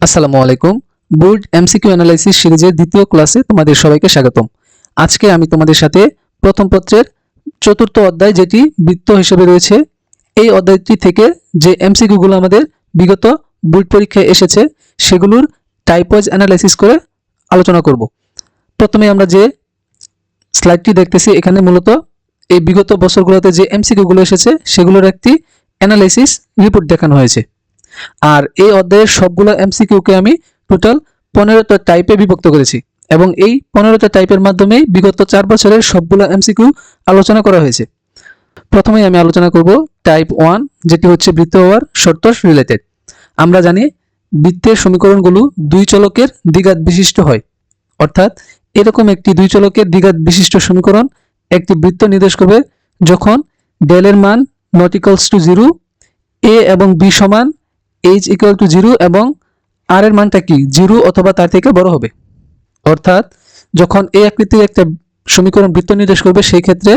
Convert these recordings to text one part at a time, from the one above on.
আসসালামু আলাইকুম। Board MCQ analysis সিরিজের দ্বিতীয় ক্লাসে তোমাদের সবাইকে স্বাগতম। আজকে আমি তোমাদের সাথে প্রথম পত্রের চতুর্থ অধ্যায়, যেটি বৃত্ত হিসেবে রয়েছে, এই অধ্যায়টি থেকে যে এমসিকিউগুলো আমাদের বিগত বোর্ড পরীক্ষায় এসেছে সেগুলোর টাইপ ওয়াইজ অ্যানালাইসিস করে আলোচনা করব। প্রথমে আমরা যে স্লাইডটি দেখতেছি, এখানে মূলত এই বিগত বছরগুলোতে যে এমসিকিউগুলো এসেছে সেগুলোর একটি অ্যানালাইসিস রিপোর্ট দেখানো হয়েছে। আর এই অধ্যায়ের সবগুলো এমসিকিউকে আমি টোটাল 15টা টাইপে বিভক্ত করেছি এবং এই 15টা টাইপের মাধ্যমে বিগত 4 বছরের সবগুলো এমসিকিউ আলোচনা করা হয়েছে। প্রথমেই আমি আলোচনা করব টাইপ 1, যেটি হচ্ছে বৃত্ত হওয়ার শর্ত রিলেটেড। আমরা জানি বৃত্তের সমীকরণগুলো দুই চলকের দ্বিঘাত বিশিষ্ট হয়, অর্থাৎ এরকম একটি দুই চলকের দ্বিঘাত বিশিষ্ট সমীকরণ একটি বৃত্ত নির্দেশ করবে যখন ডেল এর মান নট ইকুয়ালস টু 0, এ এবং বি সমান h ইকুয়াল টু 0 এবং আর এর মানটা কি 0 অথবা তার থেকে বড় হবে। অর্থাৎ যখন এই আকৃতির একটা সমীকরণ বৃত্ত নির্দেশ করবে সেই ক্ষেত্রে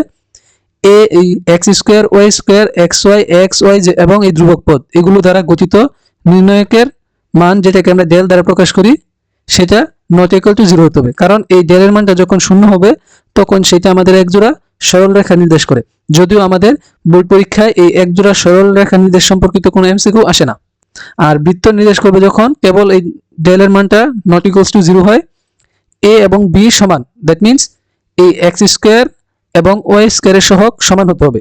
এ এই x square y square x y এবং এই ধ্রুবক পদ এগুলো দ্বারা গঠিত নির্ণায়কের মান, যেটাকে আমরা ডেল দ্বারা প্রকাশ করি, সেটা নট ইকুয়াল টু 0 হতে হবে। কারণ এই ডেলের মানটা যখন শূন্য হবে তখন সেটা আমাদের একজোড়া সরল রেখা নির্দেশ করে। যদিও আমাদের বোর্ড পরীক্ষায় এই একজোড়া সরল রেখা নির্দেশ সম্পর্কিত কোনো এমসিকিউ আসে না। আর বৃত্ত নির্দেশ করবে যখন কেবল এই ডেল এর মানটা নট ইকুয়ালস টু 0 হয়, এ এবং বি সমান, দ্যাট মিন্স এই এক্স স্কোয়ার এবং ওয়াই স্কোয়ারের সহগ সমান হতে হবে।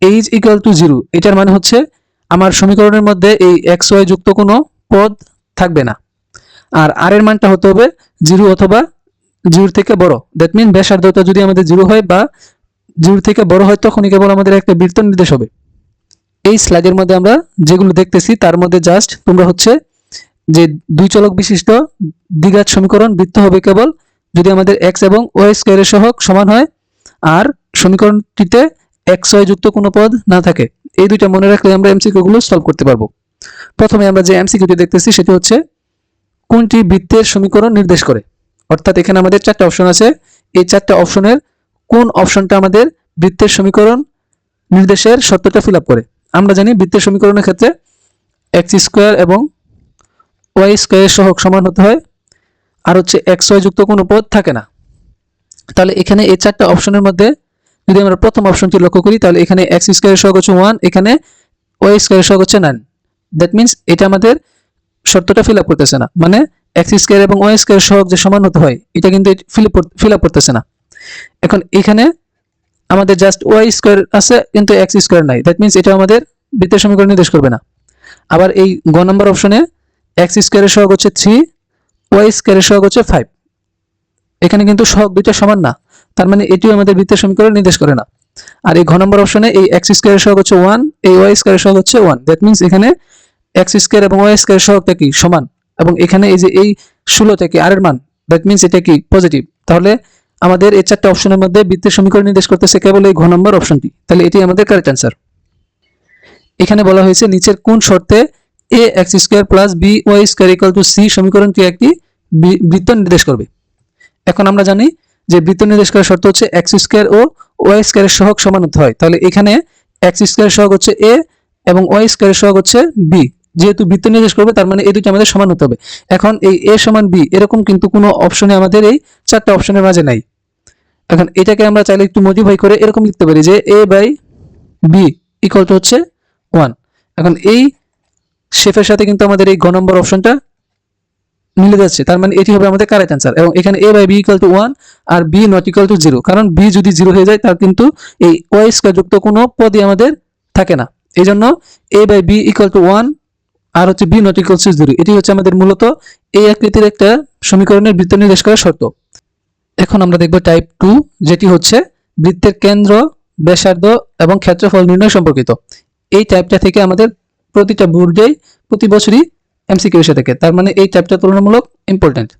এইচ ইকুয়াল টু 0 এটার মানে হচ্ছে আমার সমীকরণের মধ্যে এই এক্স ওয়াই যুক্ত কোনো পদ থাকবে না। আর আর এর মানটা হতে হবে 0 অথবা 0 থেকে বড়, দ্যাট মিন ব্যাসার্ধটা যদি আমাদের 0 হয় বা 0 থেকে বড় হয় তখনই কেবল আমাদের একটা বৃত্ত নির্দেশ হবে। এই স্লাইডের মধ্যে আমরা যেগুলো দেখতেছি তার মধ্যে জাস্ট তোমরা হচ্ছে যে দুই চলক বিশিষ্ট দ্বিঘাত সমীকরণ বৃত্ত হবে কেবল যদি আমাদের এক্স এবং ওয়াই স্কয়ারের সহগ সমান হয় আর সমীকরণটিতে এক্স ওয়াই যুক্ত কোনো পদ না থাকে। এই দুইটা মনে রাখলে আমরা এমসিকিউ গুলো সলভ করতে পারবো। প্রথমে আমরা যে এমসিকিউটি দেখতেছি সেটি হচ্ছে কোনটি বৃত্তের সমীকরণ নির্দেশ করে। অর্থাৎ এখানে আমাদের 4টা অপশন আছে, এই 4টা অপশনের কোন অপশনটা আমাদের বৃত্তের সমীকরণ নির্দেশের শর্তটা ফিল আপ করে। আমরা জানি বৃত্তের সমীকরণের ক্ষেত্রে এক্স স্কোয়ার এবং ওয়াই স্কোয়ারের সহগ সমান হতে হয় আর হচ্ছে এক্স ওয়াই যুক্ত কোনো পদ থাকে না। তাহলে এখানে এই 4টা অপশনের মধ্যে যদি আমরা প্রথম অপশনটি লক্ষ্য করি তাহলে এখানে এক্স স্কোয়ারের সহগ হচ্ছে 1, এখানে ওয়াই স্কোয়ারের সহগ হচ্ছে 9। দ্যাট মিন্স এটা আমাদের শর্তটা ফিল আপ করতেছে না, মানে এক্স স্কোয়ার এবং ওয়াই স্কোয়ারের সহগ যে সমান হতে হয় এটা কিন্তু ফিল আপ করতেছে না। এখন এখানে আমাদের জাস্ট ওয়াই স্কোয়ার আছে কিন্তু এক্স স্কোয়ার নাই, দ্যাট মিন্স এটা আমাদের বৃত্তের সমীকরণ নির্দেশ করবে না। আবার এই গ নম্বর অপশনে এক্স স্কোয়ারের সহগ হচ্ছে 3, ওয়াই স্কোয়ারের সহগ হচ্ছে 5, এখানে কিন্তু সহগ দুইটা সমান না, তার মানে এটিও আমাদের বৃত্তের সমীকরণ নির্দেশ করে না। আর এই ঘ নম্বর অপশনে এই এক্স স্কোয়ারের সহগ হচ্ছে 1, এই ওয়াই স্কোয়ারের সহগ হচ্ছে 1, দ্যাট মিন্স এখানে এক্স স্কোয়ার এবং ওয়াই স্কোয়ারের সহগটা কি সমান এবং এখানে এই যে এই 16 থেকে আর এর মান, দ্যাট মিন্স এটা কি পজিটিভ। তাহলে আমাদের এই 4টা অপশনের মধ্যে বৃত্তের সমীকরণ নির্দেশ করতেছে কেবল এই ঘ নম্বর অপশনটি, তাহলে এটি আমাদের কারেক্ট অ্যান্সার। এখানে বলা হয়েছে নিচের কোন শর্তে A X square plus B Y square equal to C সমীকরণটি একটি বৃত্ত নির্দেশ করবে। এখন আমরা জানি যে বৃত্ত নির্দেশ করার শর্ত হচ্ছে এক্স স্কোয়ার ও ওয়াই স্কোয়ারের সহগ সমান হতে হয়। তাহলে এখানে এক্স স্কোয়ারের সহগ হচ্ছে এ এবং ওয়াই স্কোয়ারের সহগ হচ্ছে বি, যেহেতু বৃত্ত নির্দেশ করবে তার মানে এই দুটো আমাদের সমান হতে হবে। এখন এই এ সমান বি এরকম কিন্তু কোনো অপশনে আমাদের এই 4টা অপশনের মাঝে নাই। এখন এটাকে আমরা চাইলে একটু মডিফাই করে এরকম লিখতে পারি যে এ বাই বি ইকুয়াল টু হচ্ছে 1। এখন এই শেপের সাথে কিন্তু আমাদের এই গ নম্বর অপশনটা মিলে যাচ্ছে, তার মানে এটি হবে আমাদের কারেক্ট অ্যান্সার। এবং এখানে a by b equal to 1 আর b নট ইকুয়াল টু 0, কারণ b যদি 0 হয়ে যায় তার কিন্তু এই ওয়াই স্কয়ার যুক্ত কোনো পদই আমাদের থাকে না। এই জন্য a by b equal to 1 আর হচ্ছে b নট ইকুয়াল টু 0, এটি হচ্ছে আমাদের মূলত এই আকৃতির একটা সমীকরণের বৃত্ত নির্দেশ করার শর্ত। এখন আমরা দেখব টাইপ 2, যেটি হচ্ছে বৃত্তের কেন্দ্র, ব্যাসার্ধ এবং ক্ষেত্রফল নির্ণয় সম্পর্কিত। এই টাইপটা থেকে আমাদের প্রতিটা বোর্ডেই প্রতি বছরই এমসিকিউ এসে থাকে, তার মানে এই টাইপটা তুলনামূলক ইম্পর্টেন্ট।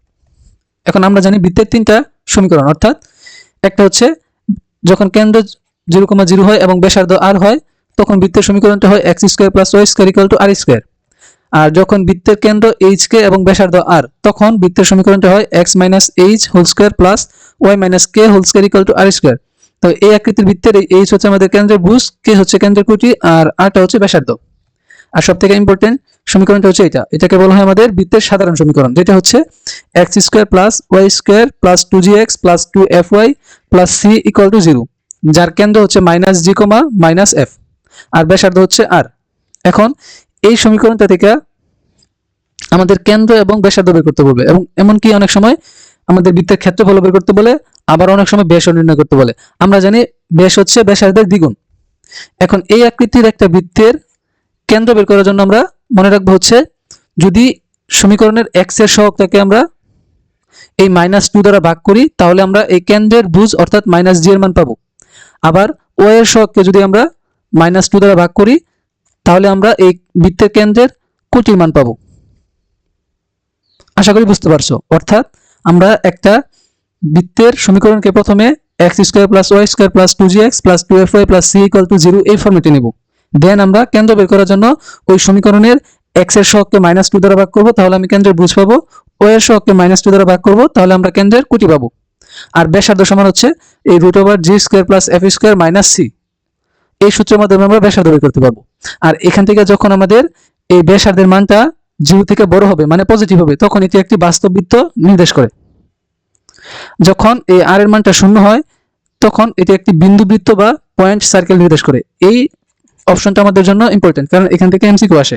এখন আমরা জানি বৃত্তের 3টা সমীকরণ, অর্থাৎ একটা হচ্ছে যখন কেন্দ্র 0,0 হয় এবং ব্যাসার্ধ r হয় তখন বৃত্তের সমীকরণটা হয় X square plus Y square equal to R square. আর যখন বৃত্তের কেন্দ্র এইচ কে এবং ব্যাসার্ধ r তখন বৃত্তের সমীকরণটা হয় x minus h whole square plus y minus k whole square equal to R square. তো এই আকৃতির বৃত্তের এই এইচ হচ্ছে আমাদের কেন্দ্রের ভুজ, কে হচ্ছে কেন্দ্রের কুটি আর আরটা হচ্ছে ব্যাসার্ধ। আর সব থেকে ইম্পর্টেন্ট সমীকরণটা হচ্ছে এটাকে বলা হয় আমাদের বৃত্তের সাধারণ সমীকরণ, যেটা হচ্ছে x square plus Y square plus 2gx plus 2fy plus c equal to 0, যার কেন্দ্র হচ্ছে minus g comma minus f আর ব্যাসার্ধ হচ্ছে আর। এখন এই সমীকরণটা থেকে আমাদের কেন্দ্র এবং ব্যাসার্ধ বের করতে বলবে, এবং এমনকি অনেক সময় আমাদের বৃত্তের ক্ষেত্রফল বের করতে বলে, আবার অনেক সময় ব্যাসও নির্ণয় করতে বলে। আমরা জানি ব্যাস হচ্ছে ব্যাসার্ধের দ্বিগুণ। এখন এই আকৃতির একটা বৃত্তের কেন্দ্র বের করার জন্য আমরা মনে রাখবো হচ্ছে, যদি সমীকরণের এক্স এর সহগটাকে আমরা এই -2 দ্বারা ভাগ করি, তাহলে আমরা এই কেন্দ্রের ভুজ অর্থাৎ -g এর মান পাবো। আবার ও এর সহগকে যদি আমরা -2 দ্বারা ভাগ করি, তাহলে আমরা এই বৃত্তের কেন্দ্রের কোটির মান পাবো। আশা করি বুঝতে পারছো। অর্থাৎ আমরা একটা বৃত্তের সমীকরণকে প্রথমে x square plus Y square plus 2gx plus 2fy plus c equal to 0 এই ফর্মেটে নেব। দেন আমরা কেন্দ্র বের করার জন্য ওই সমীকরণের এক্স এর সহগকে -2 দ্বারা ভাগ করব, তাহলে আমি কেন্দ্রের ভুজ পাবো। ওয়াই এর সহগকে -2 দ্বারা ভাগ করব, তাহলে আমরা কেন্দ্রের কোটি পাবো। আর ব্যাসার্ধ সমান হচ্ছে এই √g square plus f square minus c. এই সূত্রের মাধ্যমে আমরা ব্যাসার্ধ বের করতে পারবো। আর এখান থেকে যখন আমাদের এই ব্যাসার্ধের মানটা 0 থেকে বড় হবে, মানে পজিটিভ হবে, তখন এটি একটি বাস্তব বৃত্ত নির্দেশ করে। যখন এই আর এর মানটা 0 হয়, তখন এটি একটি বিন্দু বৃত্ত বা পয়েন্ট সার্কেল নির্দেশ করে। এই অপশনটা আমাদের জন্য ইম্পর্টেন্ট, কারণ এখান থেকে এমসিকিউ আসে।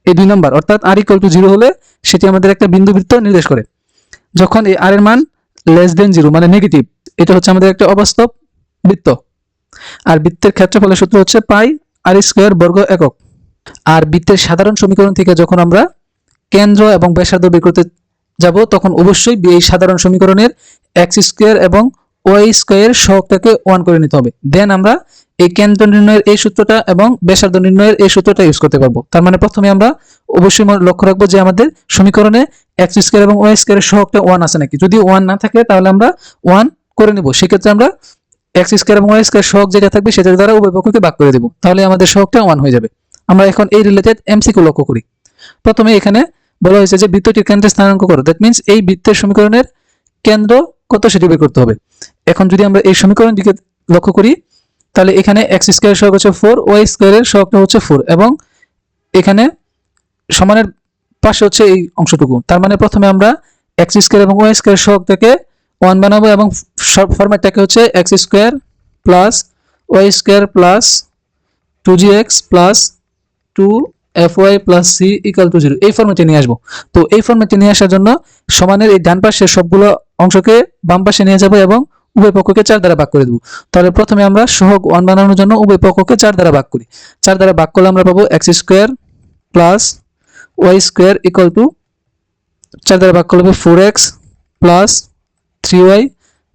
এই 2 নম্বর অর্থাৎ r = 0 হলে সেটি আমাদের একটা বিন্দু বৃত্ত নির্দেশ করে। যখন এই r এর মান <0 মানে নেগেটিভ, এটা হচ্ছে আমাদের একটা অবাস্তব বৃত্ত। আর বৃত্তের ক্ষেত্রফলের সূত্র হচ্ছে পাই r² বর্গ একক। আর বৃত্তের সাধারণ সমীকরণ থেকে যখন আমরা কেন্দ্র এবং ব্যাসার্ধ বের করতে যাব, তখন অবশ্যই এই সাধারণ সমীকরণের x² এবং y² সহগটাকে 1 করে নিতে হবে। দেন আমরা এই কেন্দ্র নির্ণয়ের এই সূত্রটা এবং ব্যাসার্ধ নির্ণয়ের এই সূত্রটা ইউজ করতে পারবো। তার মানে প্রথমে আমরা অবশ্যই লক্ষ্য রাখবো যে আমাদের সমীকরণে x² এবং y² এর সহগটা 1 আছে নাকি। যদি 1 না থাকে, তাহলে আমরা 1 করে নিব। সেক্ষেত্রে আমরা x² এবং y² সহগ যেটা থাকবে সেটার দ্বারা উভয় পক্ষকে ভাগ করে দেব, তাহলে আমাদের সহগটা 1 হয়ে যাবে। আমরা এখন এই রিলেটেড এমসিকিউ লক্ষ্য করি। প্রথমে এখানে বলা হয়েছে যে বৃত্তটির কেন্দ্রে স্থানাঙ্ক করো। দ্যাট মিন্স এই বৃত্তের সমীকরণের কেন্দ্র কত সেটি বের করতে হবে। এখন যদি আমরা এই সমীকরণের দিকে লক্ষ্য করি, তাহলে এখানে x² সহগ হচ্ছে 4, y² এর সহগটা হচ্ছে 4, এবং এখানে সমানের পাশে হচ্ছে এই অংশটুকু। তার মানে প্রথমে আমরা x² এবং y² সহগটাকে 1 বানাবো, এবং ফরম্যাটটাকে হচ্ছে x² plus y² plus 2gx plus 2fy plus c equal to 0 এই ফরম্যাটে নিয়ে আসবো। তো এই ফরম্যাটে নিয়ে আসার জন্য সমানের এই ডান পাশের সবগুলো অংশকে বাম পাশে নিয়ে যাব এবং উভয় পক্ষকে 4 দ্বারা ভাগ করে দেব। তাহলে প্রথমে আমরা সহগ 1 বানানোর জন্য উভয় পক্ষকে 4 দ্বারা ভাগ করি। 4 দ্বারা ভাগ করলে আমরা পাবো x² plus y² equal to 4 দ্বারা ভাগ করলে 4x প্লাস 3y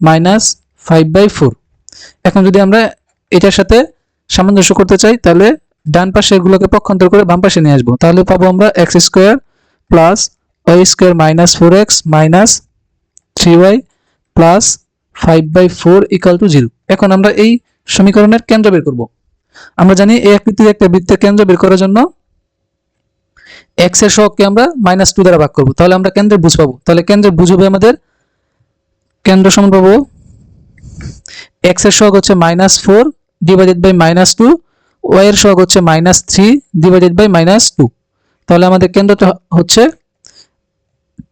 মাইনাস 5/4। এখন যদি আমরা এটার সাথে সামঞ্জস্য করতে চাই, তাহলে ডান পাশে এগুলোকে পক্ষান্তর করে বাম পাশে নিয়ে আসবো। তাহলে পাবো আমরা x² plus y² minus 4x minus 3y plus 5/4 equal to 0। এখন আমরা এই সমীকরণের কেন্দ্র বের করব। আমরা জানি এই আকৃতির একটা বৃত্তের কেন্দ্র বের করার জন্য x এর সহগকে আমরা -2 দ্বারা ভাগ করব, তাহলে আমরা কেন্দ্রের ভুজ পাবো। তাহলে কেন্দ্রের ভুজ হবে আমাদের কেন্দ্র সমান পাবো x এর সহগ হচ্ছে -4 ডিভাইডেড বাই -2, y এর সহগ হচ্ছে -3 ডিভাইডেড বাই -2। তাহলে আমাদের কেন্দ্রটা হচ্ছে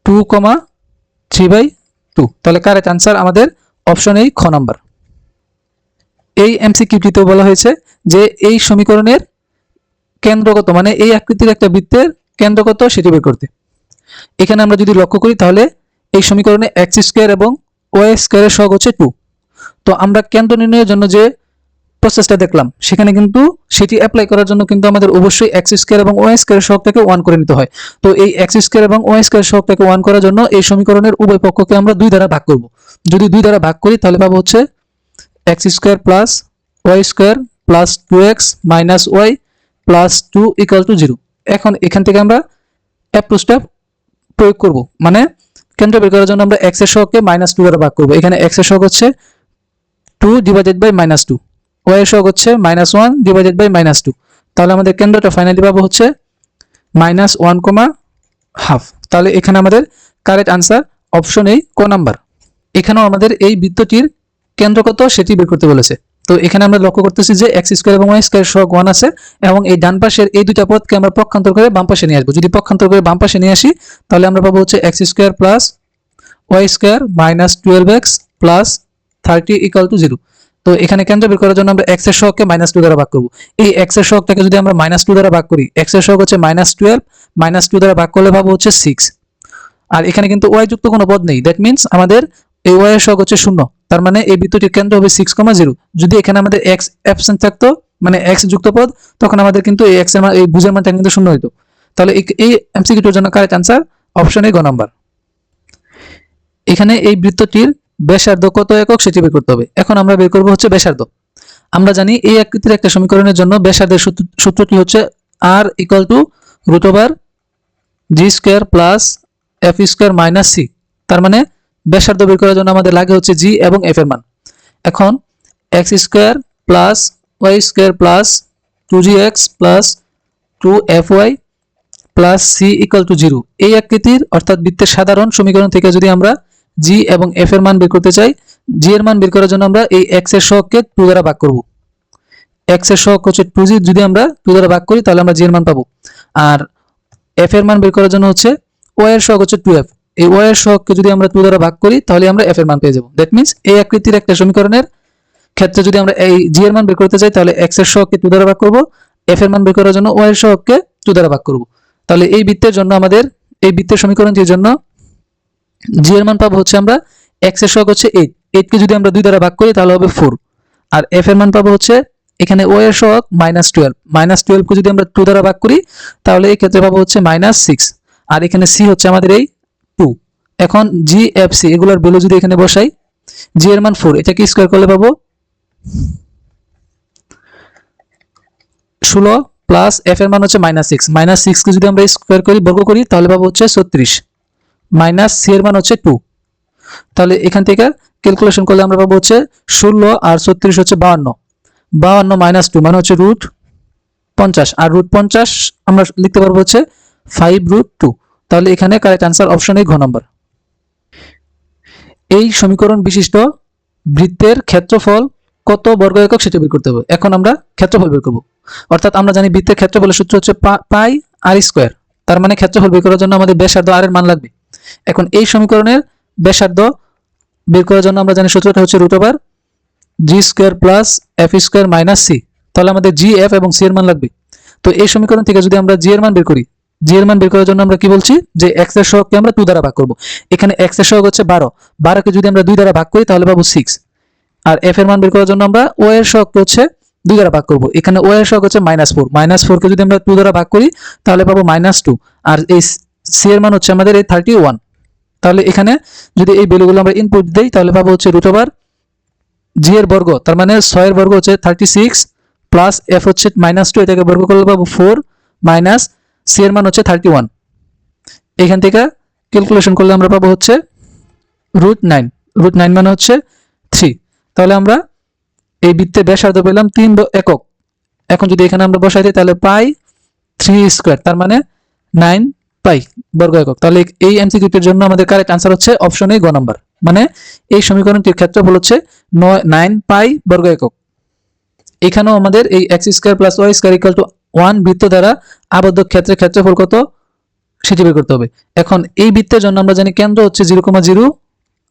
2,3/2। তাহলে কারেক্ট आंसर আমাদের অপশন এই খ নাম্বার। এই এমসিকিউটিতে বলা হয়েছে যে এই সমীকরণের কেন্দ্র কত, মানে এই আকৃতির একটা বৃত্তের কেন্দ্র কত সেটি বের করতে। এখানে আমরা যদি লক্ষ্য করি, তাহলে এই সমীকরণে x² এবং y² এর সহগ হচ্ছে 2। তো আমরা কেন্দ্র নির্ণয়ের জন্য যে প্রসেসটা দেখলাম, সেখানে কিন্তু সেটি অ্যাপ্লাই করার জন্য কিন্তু আমাদের অবশ্যই x² এবং y² এর সহগটাকে 1 করে নিতে হয়। তো এই x² এবং y² এর সহগটাকে 1 করার জন্য এই সমীকরণের উভয় পক্ষকে আমরা 2 দ্বারা ভাগ করব। যদি 2 দ্বারা ভাগ করি, তাহলে পাবো হচ্ছে x² plus y² plus 2x minus y plus 2 equal to 0। এখন এখান থেকে আমরা অ্যাপ্রোচটা প্রয়োগ করব, মানে কেন্দ্র বের করার জন্য আমরা x এর সহগকে -2 দ্বারা ভাগ করব। এখানে x এর সহগ হচ্ছে 2 ডিভাইডেড বাই -2, y এর সহগ হচ্ছে -1 ডিভাইডেড বাই -2। তাহলে আমাদের কেন্দ্রটা ফাইনালি পাবো হচ্ছে -1,5। তাহলে এখানে আমাদের কারেক্ট आंसर অপশন এই ক নাম্বার। এখানেও আমাদের এই বৃত্তটির কেন্দ্র কত সেটি বের করতে বলেছে। তো এখানে আমরা লক্ষ্য করতেছি যে এক্স স্কোয়ার এবং ওয়াই স্কোয়ার সহগ 1 আছে এবং এই ডান পাশের এই দুইটা পদকে আমরা পক্ষান্তর করে বাম পাশে নিয়ে আসবো। যদি পক্ষান্তর করে বাম পাশে নিয়ে আসি তাহলে আমরা পাবো হচ্ছে x square plus Y square minus 12x plus 30 equal to 0। তো এখানে কেন্দ্র বের করার জন্য আমরা x এর সহগকে -2 দ্বারা ভাগ করব। এই x এর সহগটাকে যদি আমরা -2 দ্বারা ভাগ করি, x এর সহগ হচ্ছে -12, -2 দ্বারা ভাগ করলে পাবো হচ্ছে 6। আর এখানে কিন্তু y যুক্ত কোনো পদ নেই, দ্যাট মিন্স আমাদের এই y এর সহগ হচ্ছে 0। তার মানে এই বৃত্তটির কেন্দ্র হবে 6,0। যদি এখানে আমাদের x অ্যাবসেন্ট থাকতো, মানে x যুক্ত পদ, তখন আমাদের কিন্তু এই x এর মান, এই ভুজের মানটা কিন্তু 0 হতো। তাহলে এই এমসিকিউর জন্য কারেক্ট आंसर অপশন এ গ নাম্বার। এখানে এই বৃত্তটির ব্যাসার্ধ কত একক সেটি বের করতে হবে। এখন আমরা বের করব হচ্ছে ব্যাসার্ধ। আমরা জানি এই আকৃতির একটা সমীকরণের জন্য ব্যাসার্ধের সূত্রটি হচ্ছে r √g square plus f square minus c। তার মানে ব্যাসার্ধ বের করার জন্য আমাদের লাগে হচ্ছে g এবং f এর মান। এখন x square plus y square plus 2gx plus 2fy plus c equal to 0। এই আকৃতির অর্থাৎ বৃত্তের সাধারণ সমীকরণ থেকে যদি আমরা g এবং f এর মান বের করতে চাই, g এর মান বের করার জন্য আমরা এই x এর সহগকে 2 দ্বারা ভাগ করব। x এর সহগ হচ্ছে 2g, যদি আমরা 2 দ্বারা ভাগ করি তাহলে আমরা g এর মান পাবো। আর f এর মান বের করার জন্য হচ্ছে y এর সহগ হচ্ছে 2f। এই y এর সহগকে যদি আমরা 2 দ্বারা ভাগ করি তাহলে আমরা f এর মান পেয়ে যাব। দ্যাট মিন্স এই আকৃতির একটা সমীকরণের ক্ষেত্রে যদি আমরা এই g এর মান বের করতে চাই তাহলে x এর সহগকে 2 দ্বারা ভাগ করব, f এর মান বের করার জন্য y এর সহগকে 2 দ্বারা ভাগ করব। তাহলে এই বৃত্তের জন্য আমাদের এই বৃত্তের সমীকরণটির জন্য g এর মান পাবো হচ্ছে আমরা x এর সহগ হচ্ছে 8, 8 কে যদি আমরা 2 দ্বারা ভাগ করি তাহলে হবে 4। আর f এর মান পাবো হচ্ছে এখানে y এর সহগ -12, -12 কে যদি আমরা 2 দ্বারা ভাগ করি তাহলে এই ক্ষেত্রে পাবো হচ্ছে -6। আর এখানে c হচ্ছে আমাদের এই 2। এখন g f c এগুলোর ভ্যালু যদি এখানে বসাই, g এর মান 4, এটাকে স্কয়ার করলে পাবো 16 প্লাস f এর মান হচ্ছে -6, -6 কে যদি আমরা স্কয়ার করি, বর্গ করি, তাহলে পাবো হচ্ছে 36 মাইনাস c এর মান হচ্ছে 2। তাহলে এখান থেকে ক্যালকুলেশন করলে আমরা পাবো হচ্ছে 16 আর 36 হচ্ছে 52, 52 মাইনাস 2 মানে হচ্ছে √50, আর √50 আমরা লিখতে পারবো হচ্ছে 5√2। তাহলে এখানে কারেক্ট आंसर অপশন এ ঘ নাম্বার। এই সমীকরণ বিশিষ্ট বৃত্তের ক্ষেত্রফল কত বর্গ একক সেটা বের করতে হবে। এখন আমরা ক্ষেত্রফল বের করব। অর্থাৎ আমরা জানি বৃত্তের ক্ষেত্রফলের সূত্র হচ্ছে পাই আর স্কয়ার। তার মানে ক্ষেত্রফল বের করার জন্য আমাদের ব্যাসার্ধ r এর মান লাগবে। এখন এই সমীকরণের ব্যাসার্ধ বের করার জন্য আমরা জানি সূত্রটা হচ্ছে √g square plus f square minus c। তাহলে আমাদের g f এবং c এর মান লাগবে। তো এই সমীকরণ থেকে যদি আমরা g এর মান বের করি, g এর মান বের করার জন্য আমরা কি বলছি যে x এর সহগকে আমরা 2 দ্বারা ভাগ করব। এখানে x এর সহগ হচ্ছে 12, 12 কে যদি আমরা 2 দ্বারা ভাগ করি তাহলে পাবো 6। আর f এর মান বের করার জন্য আমরা y এর সহগকে হচ্ছে 2 দ্বারা ভাগ করব। এখানে y এর সহগ হচ্ছে -4, -4 কে যদি আমরা 2 দ্বারা ভাগ করি তাহলে পাবো -2। আর এই c এর মান হচ্ছে আমাদের এই 31। তাহলে এখানে যদি এই ভ্যালুগুলো আমরা ইনপুট দেই তাহলে পাবো হচ্ছে √g এর বর্গ, তার মানে 6 এর বর্গ হচ্ছে 36 প্লাস f হচ্ছে -2, এটাকে বর্গ করলে পাবো 4 মাইনাস c এর মান হচ্ছে 31। এখান থেকে ক্যালকুলেশন করলে আমরা পাবো হচ্ছে √9, √9 মানে হচ্ছে 3। তাহলে আমরা এই বৃত্তের ব্যাসার্ধ পেলাম 3 একক। এখন যদি এখানে আমরা বসাই দিই তাহলে পাই 3 স্কয়ার, তার মানে 9 পাই বর্গ একক। তাহলে এই এমসিকিউর জন্য আমাদের কারেক্ট आंसर হচ্ছে অপশন এ গ নাম্বার। মানে এই সমীকরণটির ক্ষেত্রফল হচ্ছে 9 পাই বর্গ একক। এখানেও আমাদের এই x square plus y square equal to 1 বৃত্ত দ্বারা আবদ্ধ ক্ষেত্রের ক্ষেত্রফল কত সেটি বের করতে হবে। এখন এই বৃত্তের জন্য আমরা জানি কেন্দ্র হচ্ছে 0,0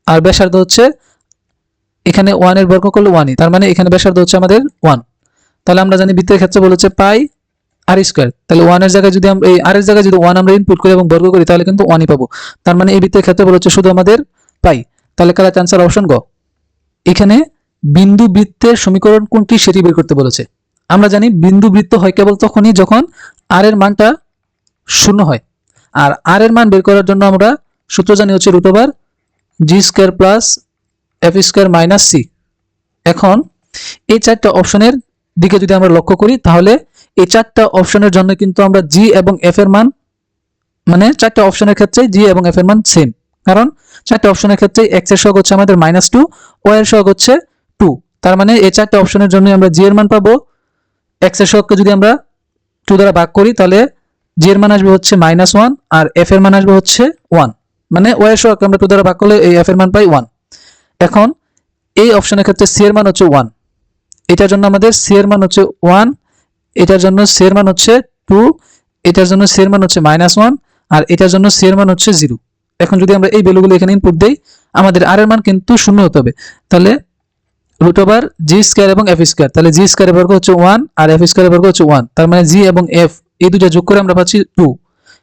আর ব্যাসার্ধ হচ্ছে এখানে 1 এর বর্গ করলে 1ই, তার মানে এখানে ব্যাসার্ধ হচ্ছে আমাদের 1। তাহলে আমরা জানি বৃত্তের ক্ষেত্রফল হচ্ছে পাই আর স্কয়ার। তাহলে 1 এর জায়গায় যদি আমরা এই r এর জায়গায় যদি 1 আমরা ইনপুট করি এবং বর্গ করি তাহলে কিন্তু 1ই পাবো। তার মানে এই বৃত্তের ক্ষেত্রফল হচ্ছে শুধু আমাদের পাই। তাহলে কারেক্ট आंसर অপশন গ। এখানে বিন্দু বৃত্তের সমীকরণ কোনটি সেটি বের করতে বলেছে। আমরা জানি বিন্দু বৃত্ত হয় কেবল তখনই যখন r এর মানটা 0 হয়। আর r এর মান বের করার জন্য আমরা সূত্র জানি হচ্ছে √g square plus f square minus c। এখন এই চারটা অপশনের দিকে যদি আমরা লক্ষ্য করি তাহলে এই চারটা অপশনের জন্য কিন্তু আমরা g এবং f এর মান, মানে চারটা অপশনের ক্ষেত্রে g এবং f এর মান সেম। কারণ চারটা অপশনের ক্ষেত্রে x এর সহগ হচ্ছে আমাদের -2, y এর সহগ হচ্ছে 2। তার মানে এই চারটা অপশনের জন্য আমরা g এর মান পাবো, x এর সহগকে যদি আমরা 2 দ্বারা ভাগ করি তাহলে g এর মান আসবে হচ্ছে -1 আর f এর মান আসবে হচ্ছে 1। মানে y এর সহগকে আমরা 2 দ্বারা ভাগ করলে এই f এর মান পাই 1। এখন এই অপশনের ক্ষেত্রে c এর মান হচ্ছে 1, এটার জন্য আমাদের সি এর মান হচ্ছে 1, এটার জন্য সি এর মান হচ্ছে 2, এটার জন্য সি এর মান হচ্ছে -1, আর এটার জন্য সি এর মান হচ্ছে 0। এখন যদি আমরা এই ভ্যালুগুলো এখানে ইনপুট দেই, আমাদের আর এর মান কিন্তু 0 হতে হবে। তাহলে √g² এবং f², তাহলে g² এর বর্গ হচ্ছে 1 আর f² এর বর্গ হচ্ছে 1, তার মানে g এবং f এই দুটো যোগ করে আমরা পাচ্ছি 2।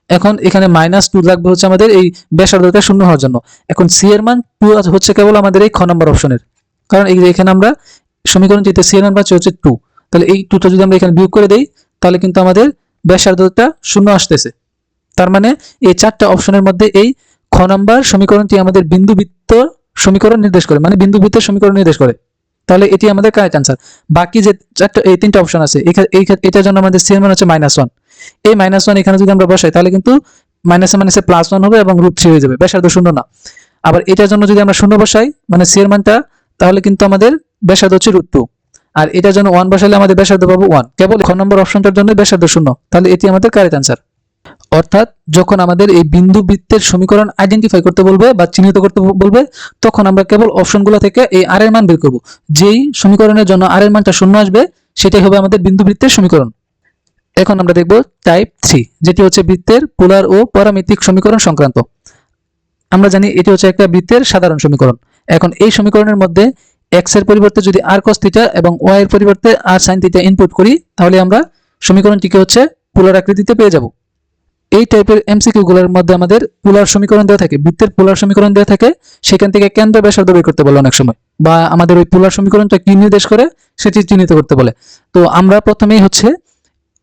এখন এখানে -2 লাগবে হচ্ছে আমাদের এই ব্যাসার্ধটা 0 হওয়ার জন্য। এখন c এর মান 2 হচ্ছে কেবল আমাদের এই খ নম্বর অপশনের, কারণ এই যে এখানে আমরা সমীকরণটিতে c এর মান পাচ্ছি হচ্ছে 2। তাহলে এই 2টা যদি আমরা এখানে বিয়োগ করে দেই, তাহলে কিন্তু আমাদের ব্যাসার্ধটা 0 আসতেছে। তার মানে এই 4টা অপশনের মধ্যে এই খ নম্বর সমীকরণটি আমাদের বিন্দুবৃত্ত সমীকরণ নির্দেশ করে, মানে বিন্দুবৃত্তের সমীকরণ নির্দেশ করে। তাহলে এটি আমাদের কারেক্ট আনসার। বাকি যে এই 3টা অপশন আছে, এটার জন্য আমাদের সি এর মান হচ্ছে -1। এই -1 এখানে যদি আমরা বসাই, তাহলে কিন্তু মাইনাসে মাইনাসে +1 হবে এবং √3 হয়ে যাবে, ব্যাসার্ধ 0 না। আবার এটার জন্য যদি আমরা 0 বসাই, মানে সি এর মানটা, তাহলে কিন্তু আমাদের ব্যাসার্ধ হচ্ছে √2। আর এটার জন্য 1 বসালে আমাদের ব্যাসার্ধ পাবো 1। কেবল খ নম্বর অপশনটার জন্য ব্যাসার্ধ 0, তাহলে এটি আমাদের কারেক্ট আনসার। অর্থাৎ যখন আমাদের এই বিন্দু বৃত্তের সমীকরণ আইডেন্টিফাই করতে বলবে বা চিহ্নিত করতে বলবে, তখন আমরা কেবল অপশনগুলো থেকে এই আর এর মান বের করব। যেই সমীকরণের জন্য আর এর মানটা 0 আসবে, সেটাই হবে আমাদের বিন্দু বৃত্তের সমীকরণ। এখন আমরা দেখব টাইপ 3, যেটি হচ্ছে বৃত্তের পোলার ও প্যারামেট্রিক সমীকরণ সংক্রান্ত। আমরা জানি এটি হচ্ছে একটা বৃত্তের সাধারণ সমীকরণ। এখন এই সমীকরণের মধ্যে x এর পরিবর্তে যদি r cos θ এবং y এর পরিবর্তে r sin θ ইনপুট করি, তাহলে আমরা সমীকরণটিকে হচ্ছে পোলার আকৃতিতে পেয়ে যাব। এই টাইপের এমসিকিউ গুলোর মধ্যে আমাদের পোলার সমীকরণ দেওয়া থাকে, বৃত্তের পোলার সমীকরণ দেওয়া থাকে, সেখান থেকে কেন্দ্র ব্যাসার্ধ বের করতে বলে অনেক সময়, বা আমাদের ওই পোলার সমীকরণটা কি নির্দেশ করে সেটি চিহ্নিত করতে বলে। তো আমরা প্রথমেই হচ্ছে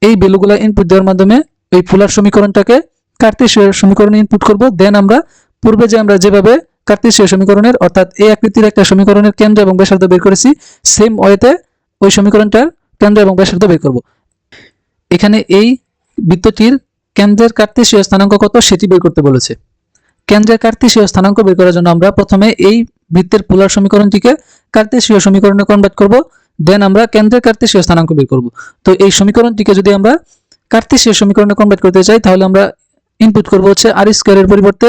এই ভ্যালুগুলো ইনপুট দেওয়ার মাধ্যমে এই পোলার সমীকরণটাকে কার্তেশীয় সমীকরণে ইনপুট করব। দেন আমরা পূর্বে যে আমরা যেভাবে কার্তেশীয় সমীকরণের অর্থাৎ এই আকৃতির একটা সমীকরণের কেন্দ্র এবং ব্যাসার্ধ বের করেছি, সেম ওয়েতে ওই সমীকরণটার কেন্দ্র এবং ব্যাসার্ধ বের করব। এখানে এই বৃত্তটির কেন্দ্রের কার্তেশীয় স্থানাঙ্ক কত সেটি বের করতে বলেছে। কেন্দ্রের কার্তেশীয় স্থানাঙ্ক বের করার জন্য আমরা প্রথমে এই বৃত্তের পোলার সমীকরণটিকে কার্তেশীয় সমীকরণে কনভার্ট করব, দেন আমরা কেন্দ্রের কার্তেশীয় স্থানাঙ্ক বের করব। তো এই সমীকরণটিকে যদি আমরা কার্তেশীয় সমীকরণে কনভার্ট করতে চাই, তাহলে আমরা ইনপুট করব হচ্ছে r² এর পরিবর্তে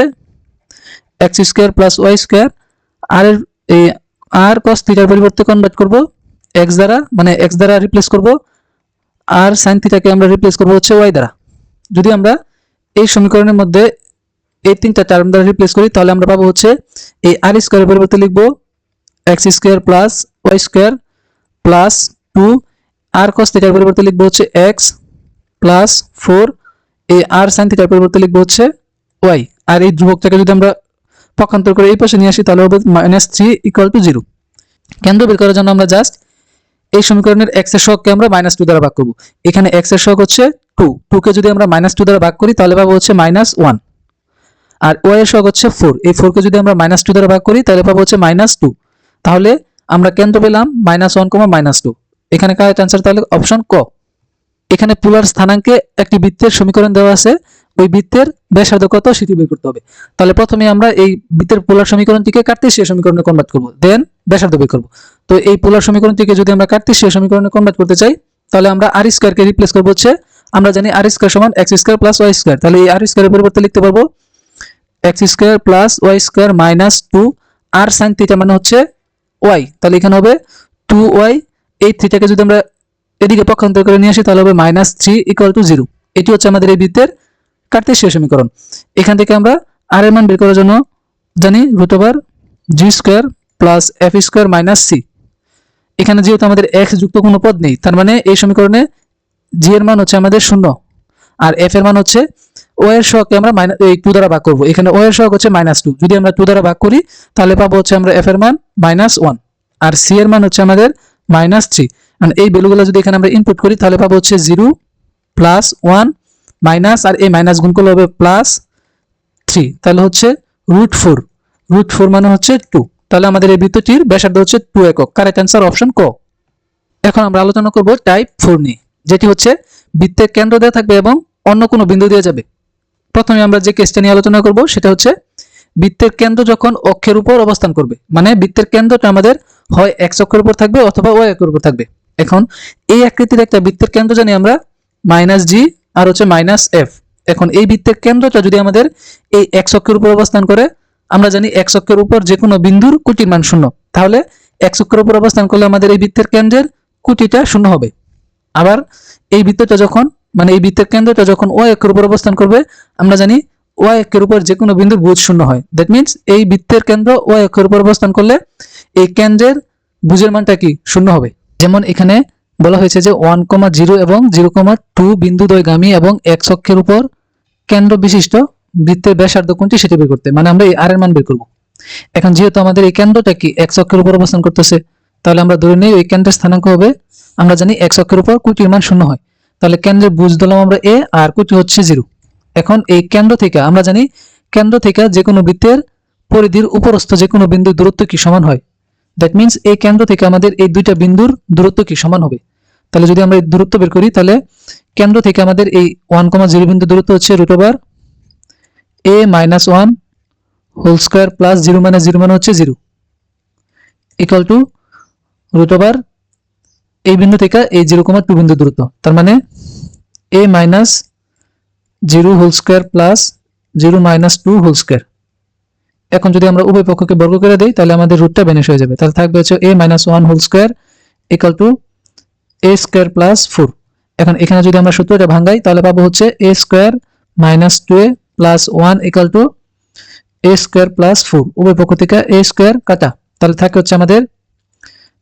x² + y², আর এর এই r cos θ এর পরিবর্তে কনভার্ট করব x দ্বারা, মানে x দ্বারা রিপ্লেস করব, আর sin θ কে আমরা রিপ্লেস করব হচ্ছে y দ্বারা। যদি আমরা এই সমীকরণের মধ্যে এই 3টা টার্ম দ্বারা রিপ্লেস করি, তাহলে আমরা পাবো হচ্ছে এই r² এর পরিবর্তে লিখব x² + y² + 2, r cos θ এর পরিবর্তে লিখব হচ্ছে x + 4, এই r sin θ এর পরিবর্তে লিখব হচ্ছে y, আর এই ধ্রুবকটাকে যদি আমরা পক্ষান্তর করে এই পাশে নিয়ে আসি, তাহলে হবে -3 = 0। কেন্দ্র বের করার জন্য আমরা জাস্ট এই সমীকরণের x এর সহগকে আমরা -2 দ্বারা ভাগ করব। এখানে x এর সহগ হচ্ছে 2, 2 কে যদি আমরা -2 দ্বারা ভাগ করি, তাহলে পাবো হচ্ছে -1, আর y এর সহগ হচ্ছে 4, এই 4 কে যদি আমরা -2 দ্বারা ভাগ করি, তাহলে পাবো হচ্ছে -2। তাহলে আমরা কেন্দ্র পেলাম -1, -2। এখানে কারেক্ট आंसर তাহলে অপশন ক। এখানে পোলার স্থানাঙ্কে একটি বৃত্তের সমীকরণ দেওয়া আছে, ওই বৃত্তের ব্যাসার্ধ কত সেটি বের করতে হবে। তাহলে প্রথমে আমরা এই বৃত্তের পোলার সমীকরণটিকে কার্তেশীয় সমীকরণে কনভার্ট করব, দেন ব্যাসার্ধ বের করব। তো এই পোলার সমীকরণটিকে যদি আমরা কার্তেশীয় সমীকরণে কনভার্ট করতে চাই, তাহলে আমরা r² কে রিপ্লেস করব হচ্ছে, আমরা জানি r² = x² + y², তাহলে এই r² এর পরিবর্তে লিখতে পারবো x² + y² - 2, r sin θ মানে হচ্ছে y, তাহলে এখানে হবে 2y। এই থিটাকে যদি আমরা এদিকে পক্ষান্তর করে নিয়ে আসি, তাহলে হবে -3 = 0। এটি হচ্ছে আমাদের এই বৃত্তের কার্তেশীয় সমীকরণ। এখান থেকে আমরা r এর মান বের করার জন্য জানি √g² + f² - c। এখানে যেহেতু আমাদের x যুক্ত কোনো পদ নেই, তার মানে এই সমীকরণে g এর মান হচ্ছে আমাদের 0, আর f এর মান হচ্ছে o এর সহগকে আমরা -2 দ্বারা ভাগ করব। এখানে o এর সহগ হচ্ছে -2, যদি আমরা 2 দ্বারা ভাগ করি, তাহলে পাবো হচ্ছে আমরা f এর মান -1, আর c এর মান হচ্ছে আমাদের -3। মানে এই ভ্যালুগুলো যদি এখানে আমরা ইনপুট করি, তাহলে পাবো হচ্ছে 0 + 1 মাইনাস, আর এই মাইনাস গুণ করলে হবে +3, তাহলে হচ্ছে √4, √4 মানে হচ্ছে 2। তাহলে আমাদের এই বৃত্তটির ব্যাসার্ধ হচ্ছে 2 একক। কারেক্ট आंसर অপশন ক। এখন আমরা আলোচনা করব টাইপ 4 নিয়ে, যেটি হচ্ছে বৃত্তের কেন্দ্র দেওয়া থাকবে এবং অন্য কোনো বিন্দু দেওয়া যাবে। প্রথমে আমরা যে কেসটা নিয়ে আলোচনা করব সেটা হচ্ছে বৃত্তের কেন্দ্র যখন অক্ষের উপর অবস্থান করবে, মানে বৃত্তের কেন্দ্রটা আমাদের হয় x অক্ষের উপর থাকবে অথবা y অক্ষের উপর থাকবে। এখন এই আকৃতির একটা বৃত্তের কেন্দ্র জানি আমরা -g আর হচ্ছে -f। এখন এই বৃত্তের কেন্দ্রটা যদি আমাদের এই x অক্ষের উপর অবস্থান করে, আমরা জানি x অক্ষের উপর যে কোনো বিন্দুর কোটির মান 0, তাহলে x অক্ষের উপর অবস্থান করলে আমাদের এই বৃত্তের কেন্দ্রের কুটিটা শূন্য হবে। আবার এই বৃত্তটা যখন মানে এই বৃত্তের কেন্দ্রটা যখন ওয়াই অক্ষের উপর অবস্থান করবে, আমরা জানি ওয়াই অক্ষের উপর যে কোনো বিন্দুর ভুজ শূন্য হয়। দ্যাট মিনস এই বৃত্তের কেন্দ্র ওয়াই অক্ষের উপর অবস্থান করলে এই কেন্দ্রের ভুজের মানটা কি শূন্য হবে। যেমন এখানে বলা হয়েছে যে 1,0 এবং 0,2 বিন্দুদ্বয়গামী এবং এক্স অক্ষের উপর কেন্দ্র বিশিষ্ট বৃত্তের ব্যাসার্ধ কোনটি সেটা বের করতে, মানে আমরা এই আর এর মান বের করব। এখন যেহেতু আমাদের এই কেন্দ্রটা কি এক্স অক্ষের উপর অবস্থান করতেছে, তাহলে আমরা ধরে নিই ওই কেন্দ্রের স্থানাঙ্ক হবে, আমরা জানি এক্স অক্ষের উপর কুটির মান শূন্য হয়, তাহলে কেন্দ্রের বুঝ দিলাম আমরা এ আর কুটি হচ্ছে 0। এখন এই কেন্দ্র থেকে আমরা জানি কেন্দ্র থেকে যে কোনো বৃত্তের পরিধির উপরস্থ যে কোনো বিন্দুর দূরত্ব কি সমান হয়। দ্যাট মিনস এই কেন্দ্র থেকে আমাদের এই দুইটা বিন্দুর দূরত্ব কি সমান হবে। তাহলে যদি আমরা এই দূরত্ব বের করি, তাহলে কেন্দ্র থেকে আমাদের এই 1,0 বিন্দু দূরত্ব হচ্ছে √a - 1 হোল স্কয়ার প্লাস 0 - 0 মানে হচ্ছে 0 ইকুয়াল টু √, এই বিন্দু থেকে এই 0,2 বিন্দু দূরত্ব, তার মানে a - 0 whole square plus 0 - 2 whole square. এখন যদি আমরা উভয় পক্ষকে বর্গ করে দেই, তাহলে আমাদের রুটটা ভ্যানিশ হয়ে যাবে, তাহলে থাকবে হচ্ছে a - 1 whole square equal to a square plus 4। এখন এখানে যদি আমরা সূত্রটা ভাঙাই, তাহলে পাবো হচ্ছে a square - 2a plus 1 equal to a square plus 4। উভয় পক্ষ থেকে a স্কয়ার কাটা, তাহলে থাকে হচ্ছে আমাদের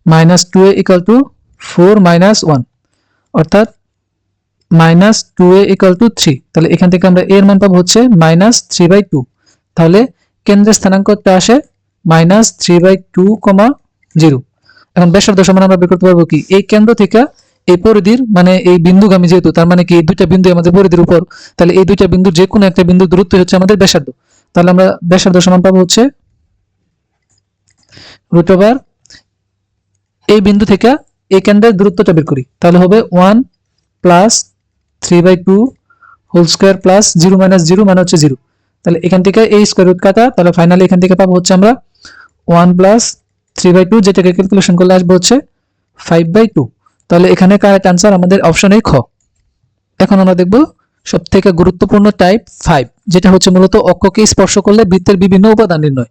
-2a ইকুয়াল টু 4 - 1, অর্থাৎ -2a ইকুয়াল টু 3। তাহলে এখান থেকে আমরা a এর মান পাবো হচ্ছে -3/2। তাহলে কেন্দ্রের স্থানাঙ্কটা আসে -3/2, 0। এখন ব্যাসার্ধ সমান আমরা বের করতে পারবো কি এই কেন্দ্র থেকে এই পরিধির, মানে এই বিন্দুগামী যেহেতু, তার মানে কি এই দুইটা বিন্দু আমাদের পরিধির উপর, তাহলে এই দুইটা বিন্দুর যে কোনো একটা বিন্দুর দূরত্ব হচ্ছে আমাদের ব্যাসার্ধ। তাহলে আমরা ব্যাসার্ধ সমান পাবো হচ্ছে √, এই বিন্দু থেকে এই কেন্দ্রের দূরত্বটা বের করি, তাহলে হবে 1 প্লাস 3/2 হোল স্কয়ার প্লাস 0 - 0 মানে হচ্ছে 0। তাহলে এখান থেকে এই স্কয়ার রুট কাটা, তাহলে ফাইনালি এখান থেকে পাবো হচ্ছে আমরা 1 প্লাস 3/2, যেটাকে ক্যালকুলেশন করলে আসবে হচ্ছে 5/2। তাহলে এখানে কারেক্ট আনসার আমাদের অপশন এ খ। এখন আমরা দেখব সবথেকে গুরুত্বপূর্ণ টাইপ 5, যেটা হচ্ছে মূলত অক্ষকে স্পর্শ করলে বৃত্তের বিভিন্ন উপাদান নির্ণয়।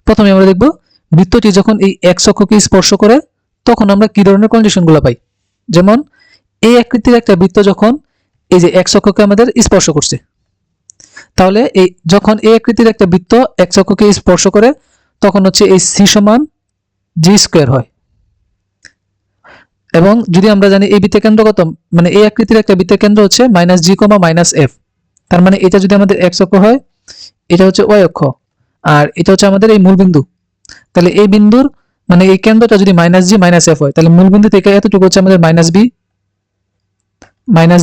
প্রথমে আমরা দেখব বৃত্তটি যখন এই এক্স অক্ষকে স্পর্শ করে তখন আমরা কি ধরনের কন্ডিশনগুলো পাই। যেমন এই আকৃতির একটা বৃত্ত যখন এই যে এক্স অক্ষকে আমাদের স্পর্শ করছে, তাহলে এই যখন এই আকৃতির একটা বৃত্ত এক্স অক্ষকে স্পর্শ করে তখন হচ্ছে এই সি সমান জি স্কয়ার হয়। এবং যদি আমরা জানি এই বৃত্তের কেন্দ্র কত, মানে এই আকৃতির একটা বৃত্তের কেন্দ্র হচ্ছে -g, -f, তার মানে এটা যদি আমাদের এক্স অক্ষ হয়, এটা হচ্ছে ওয়াই অক্ষ, আর এটা হচ্ছে আমাদের এই মূল বিন্দু। তাহলে এই বিন্দুর মানে এই কেন্দ্রটা যদি -g - f হয়, তাহলে মূল বিন্দু থেকে এতটুকু হচ্ছে আমাদের -b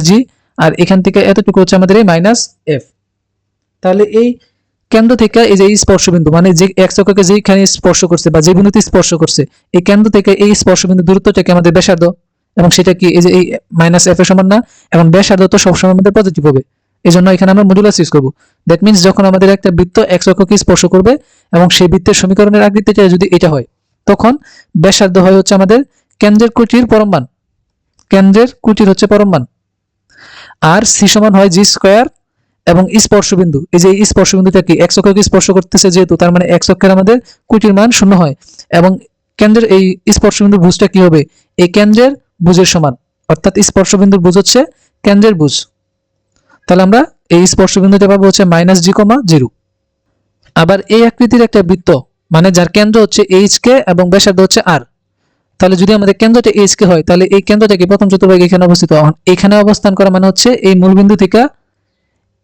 -g, আর এখান থেকে এতটুকু হচ্ছে আমাদের এই -f। তাহলে এই কেন্দ্র থেকে এই যে স্পর্শবিন্দু, মানে যে এক্স অক্ষকে যেখানে স্পর্শ করছে বা যে বিন্দুতে স্পর্শ করছে, এই কেন্দ্র থেকে এই স্পর্শবিন্দু দূরত্বটাকে আমাদের ব্যাসার্ধ, এবং সেটা কি এই যে এই -f এর সমান না, এবং ব্যাসার্ধ তো সবসময় আমাদের পজিটিভ হবে, এই জন্য এখানে আমরা মডুলাস ইউজ করবো। দ্যাট মিনস যখন আমাদের একটা বৃত্ত এক্স অক্ষকে স্পর্শ করবে এবং সেই বৃত্তের সমীকরণের আকৃতিটা যদি এটা হয়, তখন ব্যাসার্ধ হয় হচ্ছে আমাদের কেন্দ্রের কুটির পরম মান, কেন্দ্রের কুটির হচ্ছে পরম মান, আর সি সমান হয় জি স্কয়ার, এবং স্পর্শবিন্দু এই যে স্পর্শবিন্দুটা কি এক্স অক্ষকে স্পর্শ করতেছে যেহেতু, তার মানে এক্স অক্ষের আমাদের কুটির মান 0 হয়, এবং কেন্দ্রের এই স্পর্শবিন্দুর ভুজটা কি হবে এই কেন্দ্রের ভুজের সমান, অর্থাৎ স্পর্শবিন্দুর ভুজ হচ্ছে কেন্দ্রের ভুজ। তাহলে আমরা এই স্পর্শবিন্দুটা পাবো হচ্ছে -g, 0। আবার এই আকৃতির একটা বৃত্ত, মানে যার কেন্দ্র হচ্ছে এইচ কে এবং ব্যাসার্ধ হচ্ছে আর, তাহলে যদি আমাদের কেন্দ্রটা এইচ কে হয়, তাহলে এই কেন্দ্রটাকে প্রথম চতুর্ভাগে এখানে অবস্থিত, এখানে অবস্থান করা মানে হচ্ছে এই মূলবিন্দু থেকে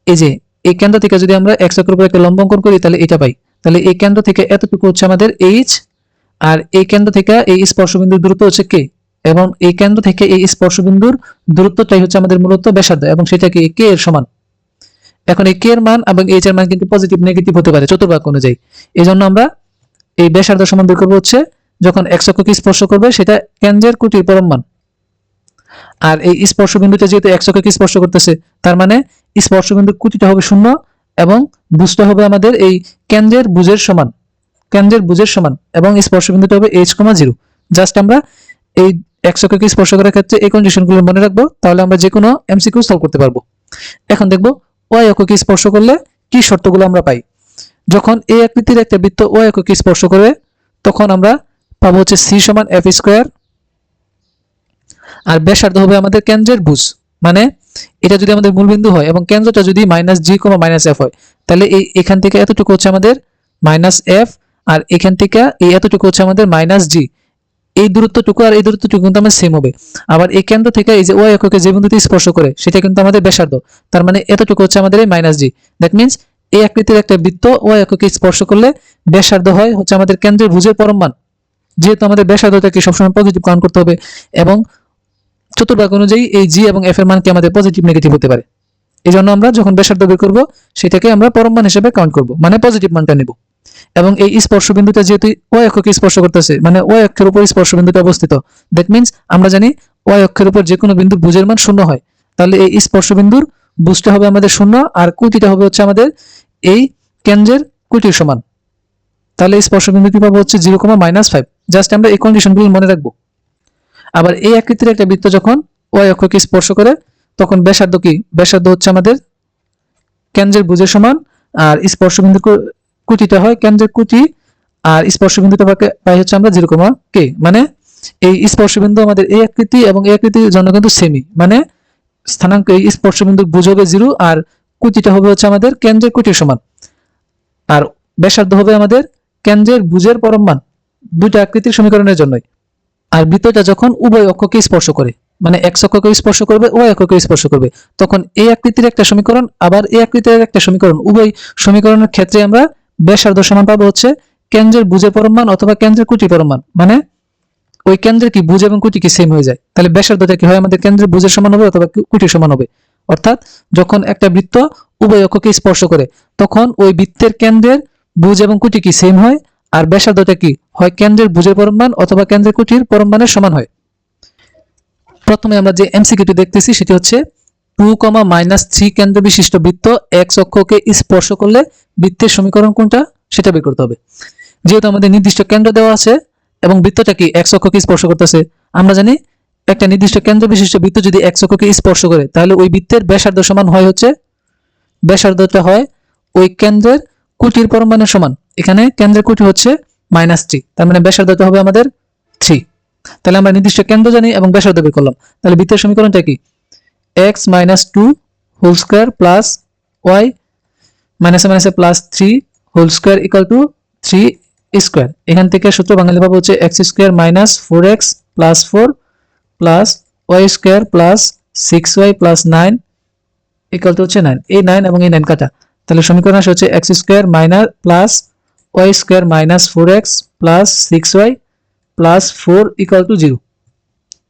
এই যে এই কেন্দ্র থেকে যদি আমরা এক্স অক্ষের উপর একটা লম্ব অঙ্কন করি, তাহলে এটা পাই। তাহলে এই কেন্দ্র থেকে এতটুকু হচ্ছে আমাদের এইচ, আর এই কেন্দ্র থেকে এই স্পর্শবিন্দুর দূরত্ব হচ্ছে কে, এবং এই কেন্দ্র থেকে এই স্পর্শবিন্দুর দূরত্বটাই হচ্ছে আমাদের মূলত ব্যাসার্ধ, এবং সেটা কি কে এর সমান। এখন এই কে এর মান এবং এইচ এর মান কিন্তু পজিটিভ নেগেটিভ হতে পারে চতুর্ভাগ অনুযায়ী, এই জন্য আমরা এই ব্যাসার্ধ সমান বের করবো হচ্ছে যখন এক্স অক্ষকে স্পর্শ করবে সেটা কেন্দ্রের কুটির পরম মান, আর এই স্পর্শবিন্দুটা যেহেতু এক্স অক্ষকে স্পর্শ করতেছে, তার মানে স্পর্শবিন্দুর কুটিটা হবে 0 এবং ভুজটা হবে আমাদের এই কেন্দ্রের ভুজের সমান, কেন্দ্রের ভুজের সমান, এবং স্পর্শবিন্দুটা হবে h, 0। জাস্ট আমরা এই এক্স অক্ষকে স্পর্শ করার ক্ষেত্রে এই কন্ডিশনগুলো মনে রাখবো, তাহলে আমরা যে কোনো এমসিকিউ সলভ করতে পারবো। এখন দেখবো ওয়াই অক্ষকে স্পর্শ করলে কি শর্তগুলো আমরা পাই। যখন এই আকৃতির একটা বৃত্ত ওয়াই অক্ষকে স্পর্শ করে তখন আমরা পাবো হচ্ছে সি সমান এফ স্কয়ার আর ব্যাসার্ধ হবে আমাদের কেন্দ্রের ভুজ, মানে এটা যদি আমাদের মূলবিন্দু হয় এবং কেন্দ্রটা যদি -g, -f হয়, তাহলে এখান থেকে এতটুকু হচ্ছে আমাদের -f, আর এখান থেকে এই এতটুকু হচ্ছে আমাদের -g। এই দূরত্বটুকু আর এই দূরত্বটুকু কিন্তু আমাদের সেম হবে। আবার এই কেন্দ্র থেকে এই যে ওয়াই অক্ষকে যে বিন্দুতে স্পর্শ করে সেটা কিন্তু আমাদের ব্যাসার্ধ, তার মানে এতটুকু হচ্ছে আমাদের এই -g। দ্যাট মিন্স এই আকৃতির একটা বৃত্ত ওয়াই অক্ষকে স্পর্শ করলে ব্যাসার্ধ হয় হচ্ছে আমাদের কেন্দ্রের ভুজের পরম মান। যেহেতু আমাদের ব্যাসার্ধটাকে সবসময় পজিটিভ কাউন্ট করতে হবে, এবং চতুর্ভাগ অনুযায়ী এই জি এবং এফ এর মান কি আমাদের পজিটিভ নেগেটিভ হতে পারে। এই জন্য আমরা যখন ব্যাসার্ধ বের করবো সেটাকে আমরা পরম মান হিসেবে কাউন্ট করব, মানে পজিটিভ মানটা নেব। এবং এই স্পর্শ বিন্দুটা যেহেতু ওয়াই অক্ষকে স্পর্শ করতেছে, মানে ওয়াই অক্ষের উপর স্পর্শ বিন্দুটা অবস্থিত, দ্যাট মিন্স আমরা জানি ওয়াই অক্ষের উপর যে কোনো বিন্দুর ভুজের মান 0 হয়। তাহলে এই স্পর্শ বিন্দুর ভুজটা হবে আমাদের 0, আর কুটিটা হবে হচ্ছে আমাদের এই কেন্দ্রের কুটির সমান। তাহলে এই স্পর্শ বিন্দুটি পাবো হচ্ছে 0,-5। জাস্ট আমরা এই কন্ডিশনগুলো মনে রাখবো। আবার এই আকৃতির একটা বৃত্ত যখন ওয়াই অক্ষকে স্পর্শ করে তখন ব্যাসার্ধ কি? ব্যাসার্ধ হচ্ছে আমাদের কেন্দ্রের ভুজের সমান, আর স্পর্শ বিন্দুর কুটিটা হয় কেন্দ্রের কুটি, আর স্পর্শ বিন্দুটা পাই হচ্ছে আমরা 0,k। মানে এই স্পর্শ বিন্দু আমাদের এই আকৃতি এবং এই আকৃতির জন্য কিন্তু সেমি, মানে স্থানাঙ্ক এই স্পর্শ বিন্দুর ভুজ হবে 0, আর কুটিটা হবে হচ্ছে আমাদের কেন্দ্রের কুটির সমান, আর ব্যাসার্ধ হবে আমাদের কেন্দ্রের ভুজের পরম মান, দুইটা আকৃতির সমীকরণের জন্যই। আর বৃত্তটা যখন উভয় অক্ষকে স্পর্শ করে, মানে এক্স অক্ষকে স্পর্শ করবে, ওয়াই অক্ষকে স্পর্শ করবে, তখন এই আকৃতির একটা সমীকরণ আবার এই আকৃতির একটা সমীকরণ, উভয় সমীকরণের ক্ষেত্রে আমরা ব্যাসার্ধ সমান পাবো হচ্ছে কেন্দ্রের ভুজের পরম মান অথবা কেন্দ্রের কুটির পরম মান। মানে ওই কেন্দ্রের কি ভুজ এবং কুটি কি সেম হয়ে যায়, তাহলে ব্যাসার্ধটা কি হয় আমাদের কেন্দ্রের ভুজের সমান হবে অথবা কুটির সমান হবে। অর্থাৎ যখন একটা বৃত্ত উভয় অক্ষকে স্পর্শ করে তখন ওই বৃত্তের কেন্দ্রের ভুজ এবং কুটি কি সেম হয়, আর ব্যাসার্ধটা কি হয় কেন্দ্রের ভুজের পরম মান অথবা কেন্দ্রের কুটির পরম মানের সমান হয়। প্রথমে আমরা যে এমসিকিউটি দেখতেছি সেটি হচ্ছে 2, -3 কেন্দ্র বিশিষ্ট বৃত্ত এক্স অক্ষকে স্পর্শ করলে বৃত্তের সমীকরণ কোনটা সেটা বের করতে হবে। যেহেতু আমাদের নির্দিষ্ট কেন্দ্র দেওয়া আছে এবং বৃত্তটা কি এক্স অক্ষকে স্পর্শ করতেছে, আমরা জানি একটা নির্দিষ্ট কেন্দ্র বিশিষ্ট বৃত্ত যদি এক্স অক্ষকে স্পর্শ করে তাহলে ওই বৃত্তের ব্যাসার্ধ সমান হয় হচ্ছে, ব্যাসার্ধটা হয় ওই কেন্দ্রের কুটির পরম মানের সমান। এখানে কেন্দ্রের কুটি হচ্ছে -3, তার মানে ব্যাসার্ধটা হবে আমাদের 3। তাহলে আমরা নির্দিষ্ট কেন্দ্র জানি এবং ব্যাসার্ধ বের করলাম। তাহলে বৃত্তের সমীকরণটা কি? x - 2 whole square plus y plus 3 whole square equal to 3 square. এখান থেকে সূত্র বাঙালি পাবো হচ্ছে x square minus 4x plus 4 plus y square plus 6y plus 9 equal to হচ্ছে 9। এই 9 এবং এই 9 কাটা, তাহলে সমীকরণ আসে হচ্ছে x square minus plus y square minus 4x plus 6y plus 4 equal to 0।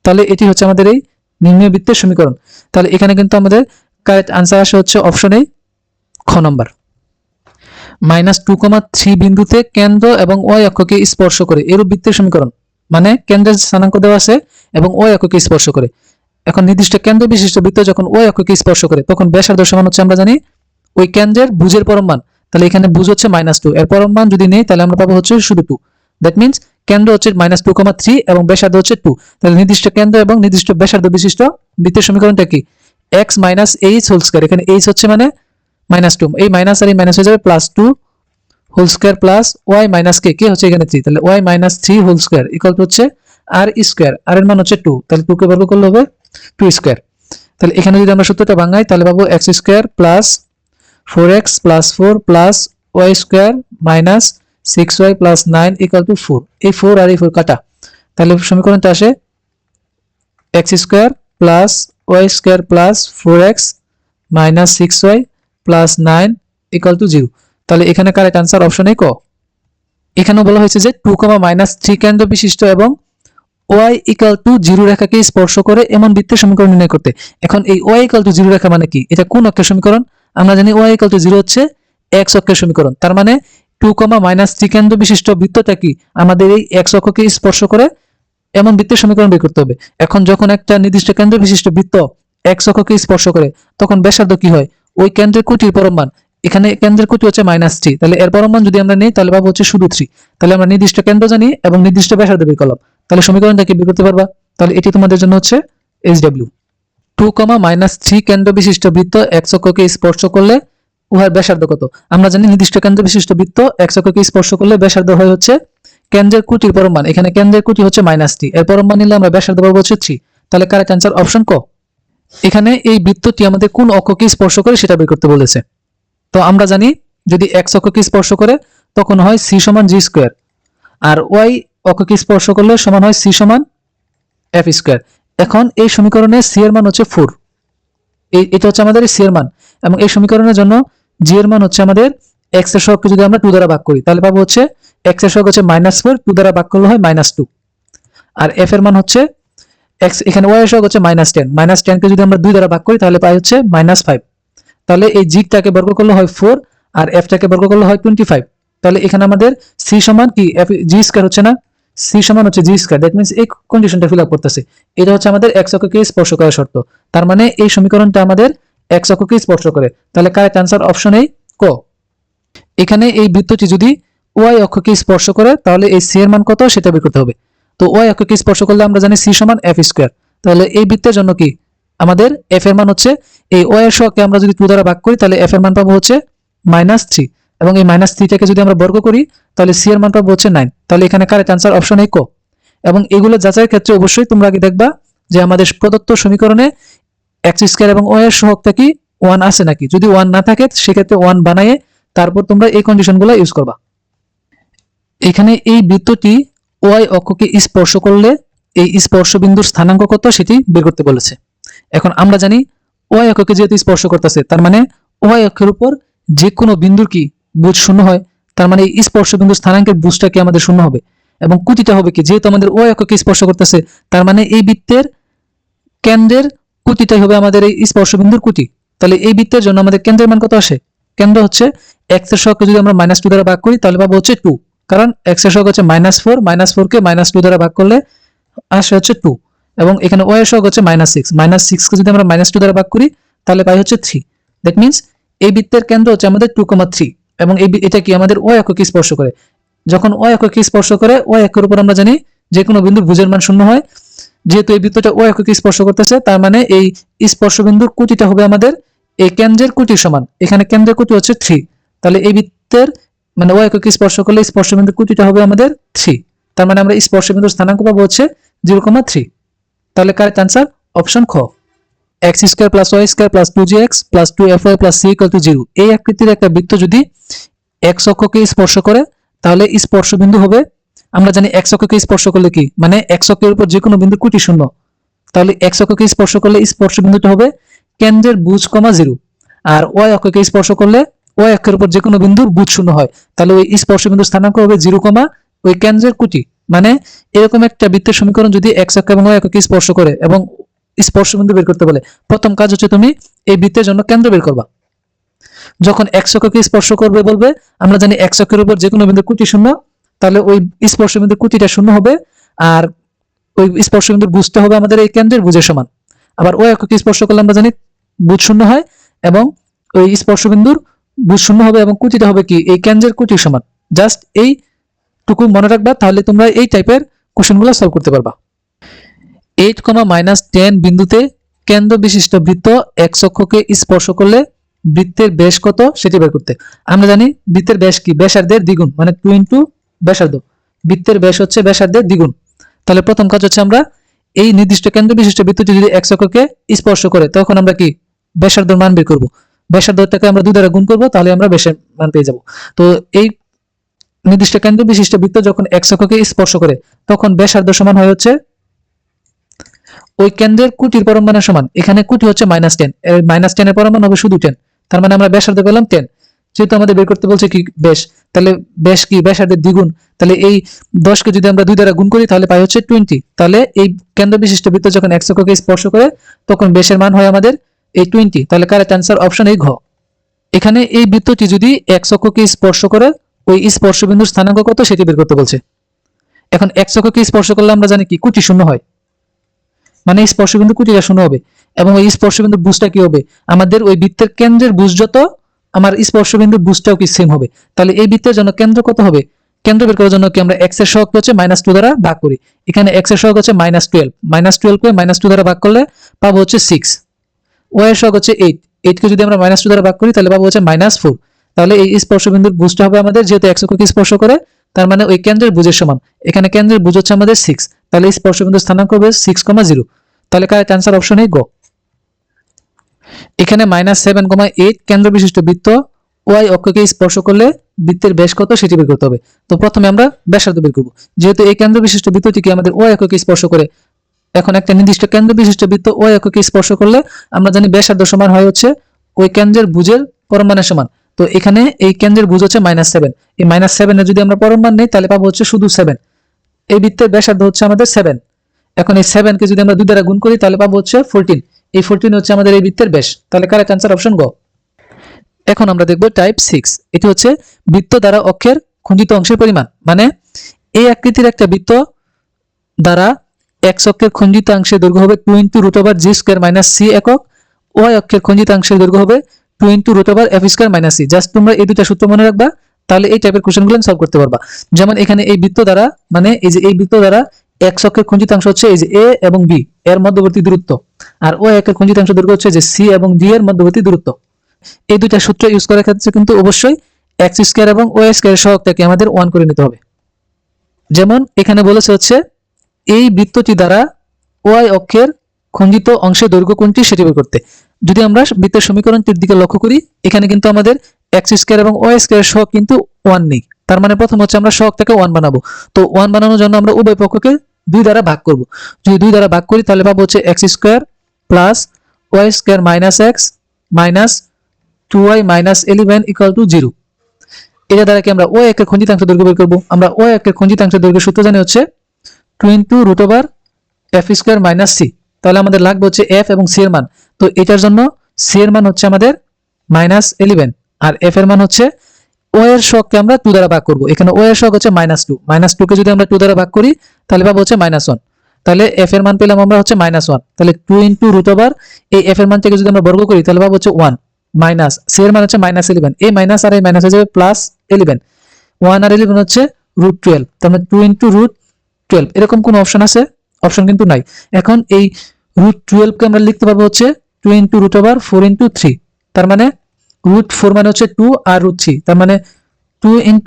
তাহলে এটি হচ্ছে আমাদের এই নির্ণয় বৃত্তের সমীকরণ। তাহলে এখানে কিন্তু আমাদের কারেক্ট আনসার আসে হচ্ছে অপশনে খ নম্বর। -2,3 বিন্দুতে কেন্দ্র এবং ওয়াই অক্ষকে স্পর্শ করে এরূপ বৃত্তের সমীকরণ, মানে কেন্দ্রের স্থানাঙ্ক দেওয়া আছে এবং ওয়াই অক্ষকে স্পর্শ করে। এখন নির্দিষ্ট কেন্দ্র বিশিষ্ট বৃত্ত যখন ওয়াই অক্ষকে স্পর্শ করে তখন ব্যাসার্ধ সমান হচ্ছে আমরা জানি ওই কেন্দ্রের ভুজের পরম মান। তাহলে এখানে ভুজ হচ্ছে -2, এর পরম মান যদি নেই তাহলে আমরা পাবো হচ্ছে শুধু 2। দ্যাট মিন্স কেন্দ্র হচ্ছে -2,3 এবং ব্যাসার্ধ হচ্ছে 2। তাহলে নির্দিষ্ট কেন্দ্র এবং নির্দিষ্ট ব্যাসার্ধ বিশিষ্ট বৃত্তের সমীকরণটা কি? x - h হোল স্কয়ার, এখানে h হচ্ছে মানে -2, এই মাইনাস আর এই মাইনাস হয়ে যাবে +2 whole square plus y - k, k হচ্ছে এখানে 3, তাহলে y - 3 whole square equal to হচ্ছে r স্কয়ার, r এর মান হচ্ছে 2, তাহলে 2 কে বর্গ করলে হবে 2 স্কয়ার। তাহলে এখানে যদি আমরা সূত্রটা ভাঙাই তাহলে পাবো x square plus 4x plus 4 plus y square minus 6y plus 9 equal two 4। এই 4 আর এই 4 কাটা, তাহলে সমীকরণটা আসে x square plus y square plus 4x minus 6y plus 9 equal to 0। তাহলে এখানে কারেক্ট আনসার অপশন এ ক। এখানেও বলা হয়েছে যে 2, -3 কেন্দ্র বিশিষ্ট এবং y ইকুয়াল টু 0 রেখাকে স্পর্শ করে এমন বৃত্তের সমীকরণ নির্ণয় করতে। এখন এই y ইকুয়াল টু 0 রেখা মানে কি? এটা কোন অক্ষের সমীকরণ? আমরা জানি y ইকুয়াল টু 0 হচ্ছে x অক্ষের সমীকরণ। তার মানে 2, -3 কেন্দ্র বিশিষ্ট বৃত্তটা কি আমাদের এই x অক্ষকে স্পর্শ করে এমন বৃত্তের সমীকরণ বের করতে হবে। এখন যখন একটা নির্দিষ্ট কেন্দ্র বিশিষ্ট বৃত্ত x অক্ষকে স্পর্শ করে তখন ব্যাসার্ধ কি হয়? ওই কেন্দ্রের কুটির পরম মান। এখানে কেন্দ্রের কুটি হচ্ছে -3, তাহলে এর পরম মান যদি আমরা নেই তাহলে পাবো হচ্ছে শুধু 3। তাহলে আমরা নির্দিষ্ট কেন্দ্র জানি এবং নির্দিষ্ট ব্যাসার্ধ বের করলাম, তাহলে সমীকরণটা কি বের করতে পারবা? তাহলে এটি তোমাদের জন্য হচ্ছে SW। 2, -3 কেন্দ্র বিশিষ্ট বৃত্ত x অক্ষকে স্পর্শ করলে উহার ব্যাসার্ধ কত? আমরা জানি নির্দিষ্ট কেন্দ্র বিশিষ্ট বৃত্ত x অক্ষকে স্পর্শ করলে ব্যাসার্ধ হয় হচ্ছে কেন্দ্রের কুটির পরম মান। এখানে কেন্দ্রের কুটি হচ্ছে -3, এর পরম মান নিলে আমরা ব্যাসার্ধ পাবো হচ্ছে 3। তাহলে কারেক্ট অ্যান্সার অপশন ক। এখানে এই বৃত্তটি আমাদের কোন অক্ষকে স্পর্শ করে সেটা বের করতে বলেছে। তো আমরা জানি যদি x অক্ষকে স্পর্শ করে তখন হয় c সমান g স্কয়ার, আর y অক্ষকে স্পর্শ করলে সমান হয় c সমান f স্কয়ার। এখন এই সমীকরণে c এর মান হচ্ছে 4, এটা হচ্ছে আমাদের c এর মান, এবং এই সমীকরণের জন্য g এর মান হচ্ছে আমাদের x এর সহগকে যদি আমরা 2 দ্বারা ভাগ করি তাহলে পাবো হচ্ছে x এর সহগ হচ্ছে -4, 2 দ্বারা ভাগ করলে হয় -2, আর f এর মান হচ্ছে x, এখানে y এর সহগ হচ্ছে -10, -10 কে যদি আমরা 2 দ্বারা ভাগ করি তাহলে পাই হচ্ছে -5। তাহলে এই g টাকে বর্গ করলে হয় 4 আর f টাকে বর্গ করলে হয় 25। তাহলে এখানে আমাদের c সমান কি f g স্কয়ার হচ্ছে না, c সমান হচ্ছে g স্কয়ার। দ্যাট মিন্স এই কন্ডিশনটা ফিল আপ করতেছে। এটা হচ্ছে আমাদের x অক্ষকে স্পর্শ করার শর্ত। তার মানে এই সমীকরণটা আমাদের x অক্ষকে স্পর্শ করে। তাহলে কারেক্ট অ্যান্সার অপশন এই ক। এখানে এই বৃত্তটি যদি y অক্ষকে স্পর্শ করে তাহলে এই c এর মান কত সেটা বের করতে হবে। তো y অক্ষকে স্পর্শ করলে আমরা জানি c সমান f স্কয়ার। তাহলে এই বৃত্তের জন্য কি আমাদের f এর মান হচ্ছে এই y এর সহগকে আমরা যদি 2 দ্বারা ভাগ করি তাহলে f এর মান পাবো হচ্ছে -3, এবং এই -3 টাকে যদি আমরা বর্গ করি তাহলে c এর মান পাবো হচ্ছে 9। তাহলে এখানে কারেক্ট অ্যান্সার অপশন এই ক। এবং এগুলো যাচাইয়ের ক্ষেত্রে অবশ্যই তোমরা আগে দেখবা যে আমাদের প্রদত্ত সমীকরণে x স্কয়ার এবং y এর সহগটা কি 1 আছে নাকি। যদি 1 না থাকে সেক্ষেত্রে 1 বানায়ে তারপর তোমরা এই কন্ডিশনগুলো ইউজ করবা। এখানে এই বৃত্তটি y অক্ষকে স্পর্শ করলে এই স্পর্শ বিন্দুর স্থানাঙ্ক কত সেটি বের করতে বলেছে। এখন আমরা জানি y অক্ষকে যেহেতু স্পর্শ করতেছে তার মানে y অক্ষের উপর যে কোনো বিন্দুর কি বুজ শূন্য হয়, তার মানে এই স্পর্শ বিন্দুর স্থানাঙ্কের বুজটা কি আমাদের শূন্য হবে, এবং কুটিটা হবে কি যেহেতু আমাদের y অক্ষকে স্পর্শ করতেছে তার মানে এই বৃত্তের কেন্দ্রের কুটিটাই হবে আমাদের এই স্পর্শ বিন্দুর কুটি। তাহলে এই বৃত্তের জন্য আমাদের কেন্দ্রের মান কত আসে, কেন্দ্র হচ্ছে x এর সহগকে যদি আমরা -2 দ্বারা ভাগ করি তাহলে পাবো হচ্ছে 2, কারণ x এর সহগ হচ্ছে -4, -4 কে -2 দ্বারা ভাগ করলে আসে হচ্ছে 2, এবং এখানে y এর সহগ হচ্ছে -6, -6 কে যদি আমরা -2 দ্বারা ভাগ করি তাহলে পাই হচ্ছে 3। দ্যাট মিন্স এই বৃত্তের কেন্দ্র হচ্ছে আমাদের 2,3, এবং এটা কি আমাদের y অক্ষকে স্পর্শ করে। যখন y অক্ষকে স্পর্শ করে y অক্ষের উপর আমরা জানি যে কোনো বিন্দুর ভুজের মান শূন্য হয়। যেহেতু এই বৃত্তটা y অক্ষকে স্পর্শ করতেছে তার মানে এই স্পর্শ বিন্দুর কুটিটা হবে আমাদের এই কেন্দ্রের কুটির সমান। এখানে কেন্দ্রের কুটি হচ্ছে 3, তাহলে এই বৃত্তের মানে y অক্ষকে স্পর্শ করলে স্পর্শ বিন্দুর কুটিটা হবে আমাদের 3। তার মানে আমরা স্পর্শ বিন্দুর স্থানাঙ্ক পাবো হচ্ছে 0,3। তাহলে কারেক্ট অ্যান্সার অপশন খ। x square plus y square plus 2gx plus 2fy plus c equal to 0 এই আকৃতির একটা বৃত্ত যদি x অক্ষকে স্পর্শ করে তাহলে স্পর্শ বিন্দু হবে, আমরা জানি x অক্ষকে স্পর্শ করলে কি মানে x অক্ষের উপর যে কোনো বিন্দু কুটি শূন্য। তাহলে x অক্ষকে স্পর্শ করলে স্পর্শ বিন্দুটা হবে কেন্দ্রের বুজ, 0, আর y অক্ষকে স্পর্শ করলে y অক্ষের উপর যে কোনো বিন্দুর বুজ শূন্য হয়। তাহলে ওই স্পর্শ বিন্দুর স্থানাঙ্ক হবে 0, ওই কেন্দ্রের কুটি। মানে এরকম একটা বৃত্তের সমীকরণ যদি x অক্ষ এবং y অক্ষকে স্পর্শ করে এবং স্পর্শ বিন্দু বের করতে বলে, প্রথম কাজ হচ্ছে তুমি এই বৃত্তের জন্য কেন্দ্র বের করবা। যখন x অক্ষকে স্পর্শ করবে বলবে, আমরা জানি x অক্ষের উপর যে কোনো বিন্দু কুটি শূন্য, তাহলে ওই স্পর্শ বিন্দুর কুটিটা শূন্য হবে, আর ওই স্পর্শ বিন্দুর বুজটা হবে আমাদের এই কেন্দ্রের বুজের সমান। আবার y অক্ষকে স্পর্শ করলে আমরা জানি বুজ শূন্য হয়, এবং ওই স্পর্শ বিন্দুর বুজ শূন্য হবে এবং কুটিটা হবে কি এই কেন্দ্রের কুটির সমান। জাস্ট এইটুকু মনে রাখবা, তাহলে তোমরা এই টাইপের কোশ্চেনগুলো সলভ করতে পারবা। 8, -10 বিন্দুতে কেন্দ্র বিশিষ্ট বৃত্ত x অক্ষকে স্পর্শ করলে বৃত্তের ব্যাস কত সেটি বের করতে। আমরা জানি বৃত্তের ব্যাস কি ব্যাসার্ধের দ্বিগুণ, মানে 2 ইন্টু ব্যাসার্ধ। বৃত্তের ব্যাস হচ্ছে ব্যাসার্ধের দ্বিগুণ। তাহলে প্রথম কাজ হচ্ছে আমরা এই নির্দিষ্ট কেন্দ্র বিশিষ্ট বৃত্তটি যদি x অক্ষকে স্পর্শ করে তখন আমরা কি ব্যাসার্ধের মান বের করব। ব্যাসার্ধটাকে আমরা 2 দ্বারা গুণ করব, তাহলে আমরা ব্যাসের মান পেয়ে যাব। তো এই নির্দিষ্ট কেন্দ্র বিশিষ্ট বৃত্ত যখন x অক্ষকে স্পর্শ করে তখন ব্যাসার্ধ সমান হয় হচ্ছে ওই কেন্দ্রের কুটির পরমাণের সমান। এখানে কুটি হচ্ছে -10, এর -10 এর পরমাণু হবে শুধু 10, তার মানে আমরা ব্যাসার্ধ পেলাম 10। যেহেতু আমাদের বের করতে বলছে কি ব্যাস, তাহলে ব্যাস কি ব্যাসার্ধের দ্বিগুণ, তাহলে এই 10 কে যদি আমরা 2 দ্বারা গুণ করি তাহলে পাই হচ্ছে 20। তাহলে এই কেন্দ্র বিশিষ্ট বৃত্ত যখন x অক্ষকে স্পর্শ করে তখন ব্যাসের মান হয় আমাদের এই 20। তাহলে কারেক্ট অ্যান্সার অপশন এই ঘ। এখানে এই বৃত্তটি যদি x অক্ষকে স্পর্শ করে ওই স্পর্শ বিন্দুর স্থানাঙ্ক কত সেটি বের করতে বলছে। এখন x অক্ষকে স্পর্শ করলে আমরা জানি কি কুটি শূন্য হয়, মানে স্পর্শবিন্দু কুটিটা শূন্য হবে, এবং ওই স্পর্শবিন্দুর বুজটা কি হবে আমাদের ওই বৃত্তের কেন্দ্রের বুজ যত আমার স্পর্শবিন্দুর বুজটাও কি সেম হবে। তাহলে এই বৃত্তের জন্য কেন্দ্র কত হবে, কেন্দ্র বের করার জন্য কি আমরা x এর সহগ হচ্ছে -2 দ্বারা ভাগ করি। এখানে x এর সহগ হচ্ছে -12, -12 কে -2 দ্বারা ভাগ করলে পাবো হচ্ছে 6, y এর সহগ হচ্ছে 8, 8 কে যদি আমরা -2 দ্বারা ভাগ করি তাহলে পাবো হচ্ছে -4। তাহলে এই স্পর্শবিন্দুর বুজটা হবে আমাদের যেহেতু x অক্ষকে স্পর্শ করে তার মানে ওই কেন্দ্রের বুজের সমান। এখানে কেন্দ্রের বুজ হচ্ছে আমাদের 6, তাহলে স্পর্শবিন্দুর স্থানাঙ্ক হবে 6,0। তাহলে কারেক্ট অ্যান্সার অপশন এ গ। এখানে -7,8 কেন্দ্র বিশিষ্ট বৃত্ত ওয়াই অক্ষকে স্পর্শ করলে বৃত্তের ব্যাস কত সেটি বের করতে হবে। তো প্রথমে আমরা ব্যাসার্ধ বের করব। যেহেতু এই কেন্দ্র বিশিষ্ট বৃত্তটিকে আমাদের ওয়াই অক্ষকে স্পর্শ করে, এখন একটা নির্দিষ্ট কেন্দ্র বিশিষ্ট বৃত্ত ওয়াই অক্ষকে স্পর্শ করলে আমরা জানি ব্যাসার্ধ সমান হয় হচ্ছে ওই কেন্দ্রের ভুজের পরম মানের সমান। তো এখানে এই কেন্দ্রের ভুজ হচ্ছে -7, এই -7 এর যদি আমরা পরম মান নেই তাহলে পাবো হচ্ছে শুধু 7। এই বৃত্তের ব্যাসার্ধ হচ্ছে আমাদের 7। এখন এই 7 কে যদি আমরা 2 দ্বারা গুণ করি তাহলে পাবো হচ্ছে 14। এই 14 হচ্ছে আমাদের এই বৃত্তের ব্যাস। তাহলে কারেক্ট অ্যান্সার অপশন গ। এখন আমরা দেখব টাইপ 6। এটি হচ্ছে বৃত্ত দ্বারা অক্ষের খণ্ডিত অংশের পরিমাণ। মানে এই আকৃতির একটা বৃত্ত দ্বারা x অক্ষের খণ্ডিতাংশের দৈর্ঘ্য হবে 2 × √g² - c একক, y অক্ষের খণ্ডিতাংশের দৈর্ঘ্য হবে 2 × √f² - c। জাস্ট তোমরা এই দুটো সূত্র মনে রাখবা, তাহলে এই টাইপের কোশ্চেনগুলো সলভ করতে পারবা। যেমন এখানে এই বৃত্ত দ্বারা, মানে এই যে এই বৃত্ত দ্বারা x অক্ষের খণ্ডিতাংশ হচ্ছে এই যে a এবং b এর মধ্যবর্তী দূরত্ব, আর y অক্ষের খণ্ডিতাংশ দৈর্ঘ্য হচ্ছে যে c এবং d এর মধ্যবর্তী দূরত্ব। এই দুইটা সূত্র ইউজ করার ক্ষেত্রে কিন্তু অবশ্যই x² এবং y² এর সহগটাকে আমাদের 1 করে নিতে হবে। যেমন এখানে বলেছে হচ্ছে এই বৃত্তটি দ্বারা ওয়াই অক্ষের খণ্ডিত অংশের দৈর্ঘ্য কোনটি সেটি বের করতে। যদি আমরা বৃত্তের সমীকরণটির দিকে লক্ষ্য করি, এখানে কিন্তু আমাদের x² এবং y² এর সহগ কিন্তু 1 নেই। তার মানে প্রথম হচ্ছে আমরা সহগটাকে 1 বানাবো। তো 1 বানানোর জন্য আমরা উভয় পক্ষকে 2 দ্বারা ভাগ করব। যদি 2 দ্বারা ভাগ করি তাহলে পাবো হচ্ছে x² + y² - x - 2y - 11 = 0। এটা দ্বারা কি আমরা ওয়াই অক্ষের খণ্ডিতাংশ দৈর্ঘ্য বের করব। আমরা ওয়াই অক্ষের খণ্ডিতাংশ দৈর্ঘ্যের সূত্র জানি হচ্ছে 2 × √f² - c। তাহলে আমাদের লাগবে হচ্ছে f এবং c এর মান। তো এটার জন্য c এর মান হচ্ছে আমাদের -11 আর f এর মান হচ্ছে o এর সহগকে আমরা 2 দ্বারা ভাগ করব। এখানে o এর সহগ হচ্ছে -2, -2 কে যদি আমরা 2 দ্বারা ভাগ করি তাহলে পাবো হচ্ছে -1। তাহলে f এর মান পেলাম আমরা হচ্ছে -1। তাহলে 2 × এই f এর মান থেকে যদি আমরা বর্গ করি তাহলে পাবো হচ্ছে 1 মাইনাস c এর মান হচ্ছে -11, এই মাইনাস আর এই মাইনাস হয়ে যাবে +11, 1 আর 11 হচ্ছে √12। তার মানে 2 × √12 এরকম কোন অপশন আছে? অপশন কিন্তু নাই। এখন এই √12 কে আমরা লিখতে পারবো হচ্ছে 2 × √4 × 3। তার মানে √4 মানে হচ্ছে 2 আর √3, তার মানে 2 ×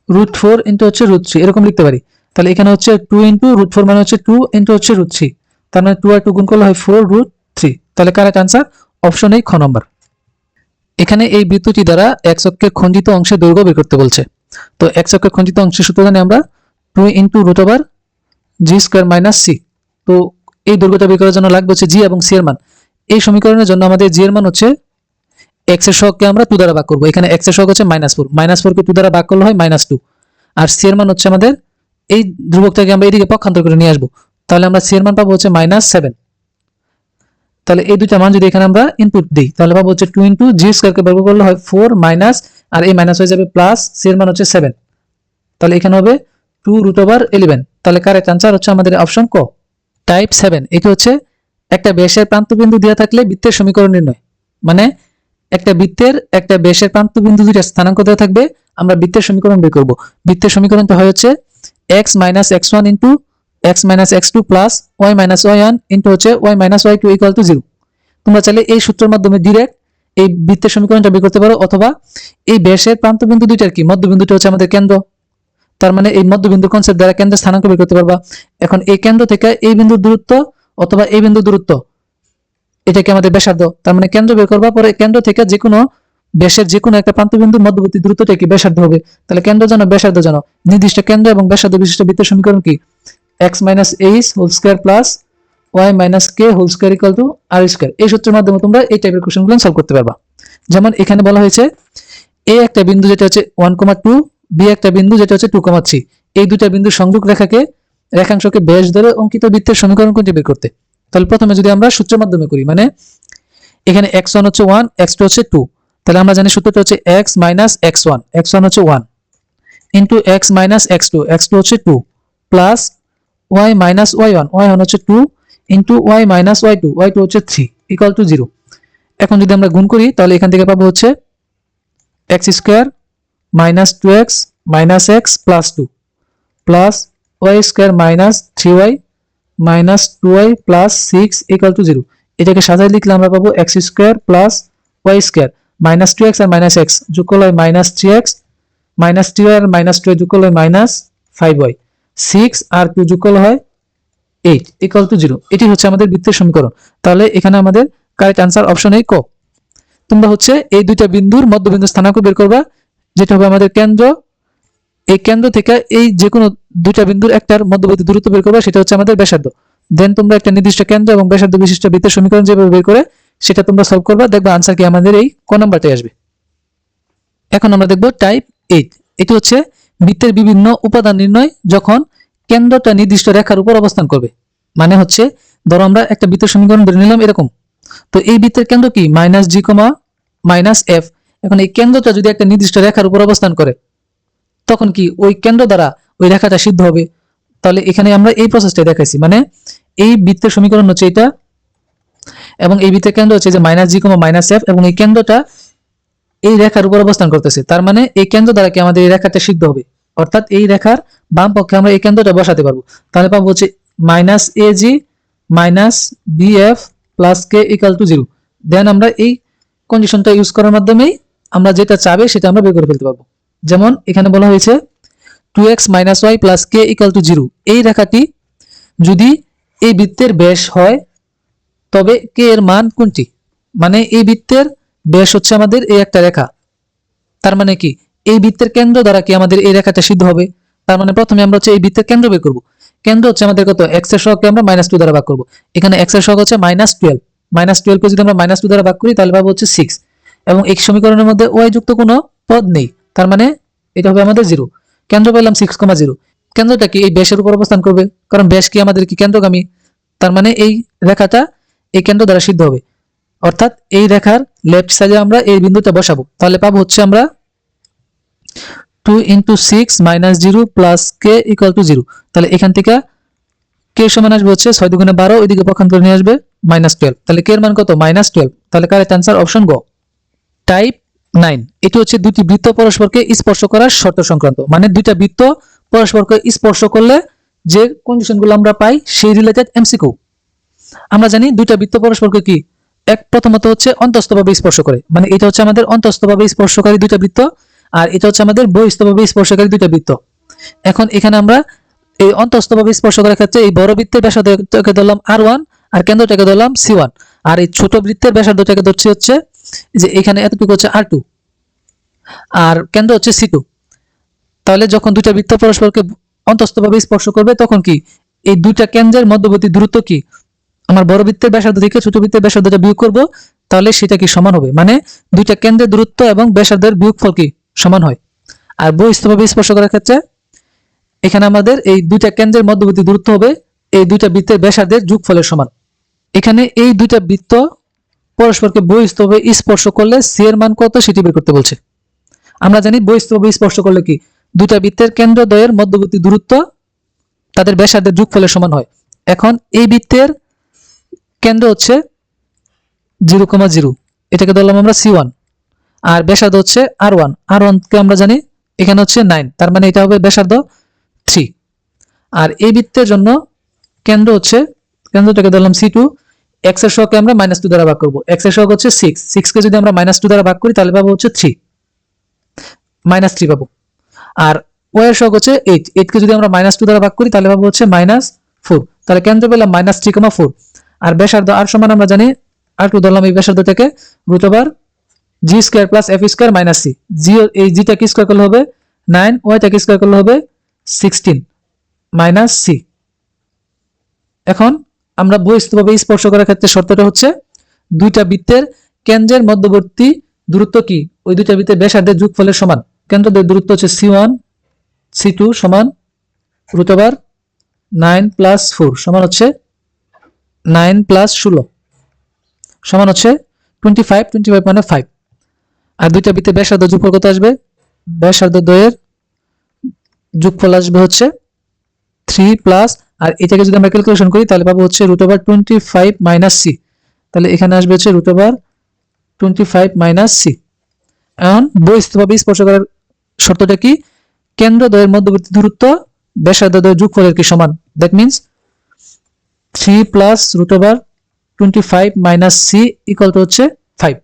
√4 × হচ্ছে √3 এরকম লিখতে পারি। তাহলে এখানে হচ্ছে 2 × √4 মানে হচ্ছে 2 × হচ্ছে √3, তার মানে 2 আর 2 গুণ করলে হয় 4√3। তাহলে কারেক্ট आंसर অপশন এই খ নম্বর। এখানে এই বৃত্তটি দ্বারা x অক্ষের খণ্ডিত অংশের দৈর্ঘ্য বের করতে বলছে। তো x অক্ষের খণ্ডিত অংশের সূত্র জানি আমরা 2 × √g² - c। তো এই দৈর্ঘ্যটা বের করার জন্য লাগবে হচ্ছে g এবং c এর মান। এই সমীকরণের জন্য আমাদের g এর মান হচ্ছে x এর সহগকে আমরা 2 দ্বারা ভাগ করব। এখানে x এর সহগ হচ্ছে -4, -4 কে 2 দ্বারা ভাগ করলে হয় -2, আর c এর মান হচ্ছে আমাদের এই ধ্রুবকটাকে আমরা এদিকে পক্ষান্তর করে নিয়ে আসব। তাহলে আমরা c এর মান পাবো হচ্ছে -7। তাহলে এই দুইটা মান যদি এখানে আমরা ইনপুট দেই তাহলে পাবো হচ্ছে 2 × g² কে বর্গ করলে হয় 4 মাইনাস আর এই মাইনাস হয়ে যাবে প্লাস, c এর মান হচ্ছে 7। তাহলে এখানে হবে 2√11। তাহলে কারেক্ট आंसर হচ্ছে আমাদের অপশন ক। টাইপ 7 এটি হচ্ছে একটা ব্যাসের প্রান্তবিন্দু দেওয়া থাকলে বৃত্তের সমীকরণ নির্ণয়। মানে একটা বৃত্তের একটা ব্যাসের প্রান্তবিন্দু দুইটা স্থানাঙ্ক দেওয়া থাকবে, আমরা বৃত্তের সমীকরণ বের করব। বৃত্তের সমীকরণটা হয় হচ্ছে x - x1 × x - x2 plus y - y1 * হচ্ছে y - y2 = 0। তোমরা চাইলে এই সূত্রের মাধ্যমে ডাইরেক্ট এই বৃত্তের সমীকরণটা বের করতে পারো, অথবা এই ব্যাসের প্রান্তবিন্দু দুইটার কি মধ্যবিন্দুটা হচ্ছে আমাদের কেন্দ্র, তার মানে এই মধ্যবিন্দুর কনসেপ্ট দ্বারা কেন্দ্রের স্থানাঙ্ক বের করতে পারবা। এখন এই কেন্দ্র থেকে এই বিন্দুর দূরত্ব অথবা এই বিন্দুর দূরত্ব এটাকে আমাদের ব্যাসার্ধ, তার মানে কেন্দ্র বের করবা, পরে কেন্দ্র থেকে যে কোনো ব্যাসের যে কোনো একটা প্রান্তবিন্দুর মধ্যবর্তী দূরত্বটা কি ব্যাসার্ধ হবে। তাহলে কেন্দ্র জানো ব্যাসার্ধ জানো, নির্দিষ্ট কেন্দ্র এবং ব্যাসার্ধ বিশিষ্ট বৃত্তের সমীকরণ কি x - h² plus y - k² = r²। এই সূত্রের মাধ্যমে তোমরা এই টাইপের কোশ্চেনগুলো সলভ করতে পারবা। যেমন এখানে বলা হয়েছে a একটা বিন্দু যেটা হচ্ছে 1,2, b একটা বিন্দু যেটা হচ্ছে 2,3, এই দুইটা বিন্দুর সংযোগ রেখাংশকে ব্যাস ধরে অঙ্কিত বৃত্তের সমীকরণ কোনটি বের করতে। তাহলে প্রথমে যদি আমরা সূত্রের মাধ্যমে করি, মানে এখানে x1 হচ্ছে 1, x2 হচ্ছে 2, তাহলে আমরা জানি সূত্রটা হচ্ছে x - x1, x1 হচ্ছে 1 ইনটু x - x2, x2 হচ্ছে 2 প্লাস y - y1, y1 হচ্ছে 2 ইনটু y - y2, y2 হচ্ছে 3 = 0। এখন যদি আমরা গুণ করি তাহলে এখান থেকে পাবো হচ্ছে x² - 2x - x plus 2 plus y² - 3y - 2y plus 6 = 0। এটাকে সাজায় লিখলে আমরা পাবো x² প্লাস y² -2x আর -x যোগ করলে হয় -3x, -3y আর -2y যোগ করলে হয় -5y, 6 আর 2 যোগ করলে হয় 8 ইকুয়াল টু 0। এটি হচ্ছে আমাদের বৃত্তের সমীকরণ। তাহলে এখানে আমাদের কারেক্ট আনসার অপশন এ ক। তোমরা হচ্ছে এই দুইটা বিন্দুর মধ্যবিন্দু স্থানাঙ্ক বের করবা, যেটা হবে আমাদের কেন্দ্র। এই কেন্দ্র থেকে এই যে কোনো দুইটা বিন্দুর একটার মধ্যবর্তী দূরত্ব বের করবা, সেটা হচ্ছে আমাদের ব্যাসার্ধ। দেন তোমরা একটা নির্দিষ্ট কেন্দ্র এবং ব্যাসার্ধ বিশিষ্ট বৃত্তের সমীকরণ যেভাবে বের করে সেটা তোমরা সলভ করবা, দেখবা আনসার কি আমাদের এই ক নাম্বারটাই আসবে। এখন আমরা দেখব টাইপ 8। এটি হচ্ছে বৃত্তের বিভিন্ন উপাদান নির্ণয় যখন কেন্দ্রটা নির্দিষ্ট রেখার উপর অবস্থান করবে। মানে হচ্ছে ধরো আমরা একটা বৃত্তের সমীকরণ ধরে নিলাম এরকম, তো এই বৃত্তের কেন্দ্র কি minus g comma minus F. এখন এই কেন্দ্রটা যদি একটা নির্দিষ্ট রেখার উপর অবস্থান করে তখন কি ওই কেন্দ্র দ্বারা ওই রেখাটা সিদ্ধ হবে। তাহলে এখানে আমরা এই প্রসেসটা দেখাইছি, মানে এই বৃত্তের সমীকরণ হচ্ছে এটা এবং এই বৃত্তের কেন্দ্র হচ্ছে যে minus g comma minus F এবং এই কেন্দ্রটা এই রেখার উপর অবস্থান করতেছে। তার মানে এই কেন্দ্র দ্বারা কি আমাদের এই রেখাটা সিদ্ধ হবে, অর্থাৎ এই রেখার বাম পক্ষে আমরা এই কেন্দ্রটা বসাতে পারবো। তাহলে পাবো হচ্ছে minus a g minus b f plus k equal to 0। Then আমরা এই কন্ডিশনটা ইউজ করার মাধ্যমেই আমরা যেটা চাবে সেটা আমরা বের করে ফেলতে পারবো। যেমন এখানে বলা হয়েছে 2x minus y plus k equal to 0। এই রেখাটি যদি এই বৃত্তের ব্যাস হয় তবে কে এর মান কোনটি। মানে এই বৃত্তের ব্যাস হচ্ছে আমাদের এই একটা রেখা, তার মানে কি এই বৃত্তের কেন্দ্র দ্বারা কি আমাদের এই রেখাটা সিদ্ধ হবে। তার মানে প্রথমে আমরা হচ্ছে এই বৃত্তের কেন্দ্র বের করব। কেন্দ্র হচ্ছে আমাদের কত, x এর সহগকে আমরা -2 দ্বারা ভাগ করব। এখানে x এর সহগ হচ্ছে -12, -12 কে যদি আমরা -2 দ্বারা ভাগ করি তাহলে পাবো হচ্ছে 6। এবং এই সমীকরণের মধ্যে y যুক্ত কোনো পদ নেই, তার মানে এটা হবে আমাদের 0। কেন্দ্র পেলাম 6,0। কেন্দ্রটা কি এই ব্যাসের উপর অবস্থান করবে, কারণ ব্যাস কি আমাদের কি কেন্দ্রগামী। তার মানে এই রেখাটা এই কেন্দ্র দ্বারা সিদ্ধ হবে, অর্থাৎ এই রেখার লেফট সাইডে আমরা এই বিন্দুটা বসাবো। তাহলে পাবো হচ্ছে আমরা 2 × 6 - 0 প্লাস কে ইকুয়াল টু 0। তাহলে এখান থেকে কে সমান আসবে হচ্ছে 6 × 12, ওইদিকে পক্ষান্তর নিয়ে আসবে -12। তাহলে কে এর মান কত, -12। তাহলে কারেক্ট आंसर অপশন গ। টাইপ 9। এটি হচ্ছে দুটি বৃত্ত পরস্পরকে স্পর্শ করার শর্ত সংক্রান্ত। মানে দুইটা বৃত্ত পরস্পরকে স্পর্শ করলে যে কন্ডিশনগুলো আমরা পাই সেই রিলেটেড এমসিকিউ। আমরা জানি দুইটা বৃত্ত পরস্পরকে কি প্রথমত হচ্ছে অন্তঃস্থভাবে স্পর্শ করে, মানে এটা হচ্ছে আমাদের অন্তঃস্থভাবে স্পর্শকারী দুইটা বৃত্ত, আর এটা হচ্ছে আমাদের বহিঃস্থভাবে স্পর্শকারী দুইটা বৃত্ত। এখন এখানে আমরা এই অন্তঃস্থভাবে স্পর্শ করার ক্ষেত্রে এই বড় বৃত্তের ব্যাসার্ধটাকে ধরলাম r1 আর কেন্দ্রটাকে ধরলাম c1, আর এই ছোট বৃত্তের ব্যাসার্ধটাকে ধরছি হচ্ছে যে এখানে এতটুকু হচ্ছে r2 আর কেন্দ্র হচ্ছে c2। তাহলে যখন দুইটা বৃত্ত পরস্পরকে অন্তঃস্থভাবে স্পর্শ করবে তখন কি এই দুইটা কেন্দ্রের মধ্যবর্তী দূরত্ব কি আমার বড় বৃত্তের ব্যাসার্ধ থেকে ছোট বৃত্তের ব্যাসার্ধটা বিয়োগ করব, তাহলে সেটা কি সমান হবে। মানে দুইটা কেন্দ্রের দূরত্ব এবং ব্যাসার্ধের বিয়োগফল কি সমান হয়। আর বহিঃস্থভাবে স্পর্শ করার ক্ষেত্রে এখানে আমাদের এই দুইটা কেন্দ্রের মধ্যবর্তী দূরত্ব হবে এই দুইটা বৃত্তের ব্যাসার্ধের যোগফলের সমান। এখানে এই দুইটা বৃত্ত পরস্পরকে বহিঃস্থভাবে স্পর্শ করলে সি এর মান কত সেটি বের করতে বলছে। আমরা জানি বহিঃস্থভাবে স্পর্শ করলে কি দুইটা বৃত্তের কেন্দ্রদ্বয়ের মধ্যবর্তী দূরত্ব তাদের ব্যাসার্ধের যোগফলের সমান হয়। এখন এই বৃত্তের কেন্দ্র হচ্ছে 0,0, এটাকে ধরলাম আমরা c1, আর ব্যাসার্ধ হচ্ছে r1, কে আমরা জানি এখানে হচ্ছে 9, তার মানে এটা হবে ব্যাসার্ধ 3। আর এই বৃত্তের জন্য কেন্দ্রটাকে ধরলাম c2, x এর সহগকে আমরা -2 দ্বারা ভাগ করব। x এর সহগ হচ্ছে 6 কে যদি আমরা -2 দ্বারা ভাগ করি তাহলে পাবো হচ্ছে 3 পাবো। আর y এর সহগ হচ্ছে 8 কে যদি আমরা -2 দ্বারা ভাগ করি তাহলে পাবো হচ্ছে -4। তাহলে কেন্দ্র পেলাম -3,4। আর ব্যাসার্ধ r সমান আমরা জানি r2 ধরলাম এই ব্যাসার্ধটাকে √g² + f² - c। এই g টা কি স্কয়ার করলে হবে 9, y টা কি স্কয়ার করলে হবে 16 - c। এখন আমরা বহিঃস্থভাবে স্পর্শ করার ক্ষেত্রে শর্তটা হচ্ছে দুইটা বৃত্তের কেন্দ্রের মধ্যবর্তী দূরত্ব কি ওই দুইটা বৃত্তের ব্যাসার্ধের যোগফলের সমান। কেন্দ্রদের দূরত্ব হচ্ছে c1 c2 সমান √9 + 4 সমান হচ্ছে 9 + 16 সমান হচ্ছে 25 মানে 5। আর দুইটা বৃত্তের ব্যাসার্ধ যোগফল কত আসবে, ব্যাসার্ধ দ্বয়ের যোগফল আসবে হচ্ছে 3 আর এটাকে যদি আমরা ক্যালকুলেশন করি তাহলে পাবো হচ্ছে √25 - c। তাহলে এখানে আসবে হচ্ছে √25 - c। এখন বহিঃস্থভাবে স্পর্শ করার শর্তটা কি কেন্দ্রদ্বয়ের মধ্যবর্তী দূরত্ব ব্যাসার্ধ দ্বয়ের যোগফলের কি সমান। That means 3 + √25 - c equal to হচ্ছে 5।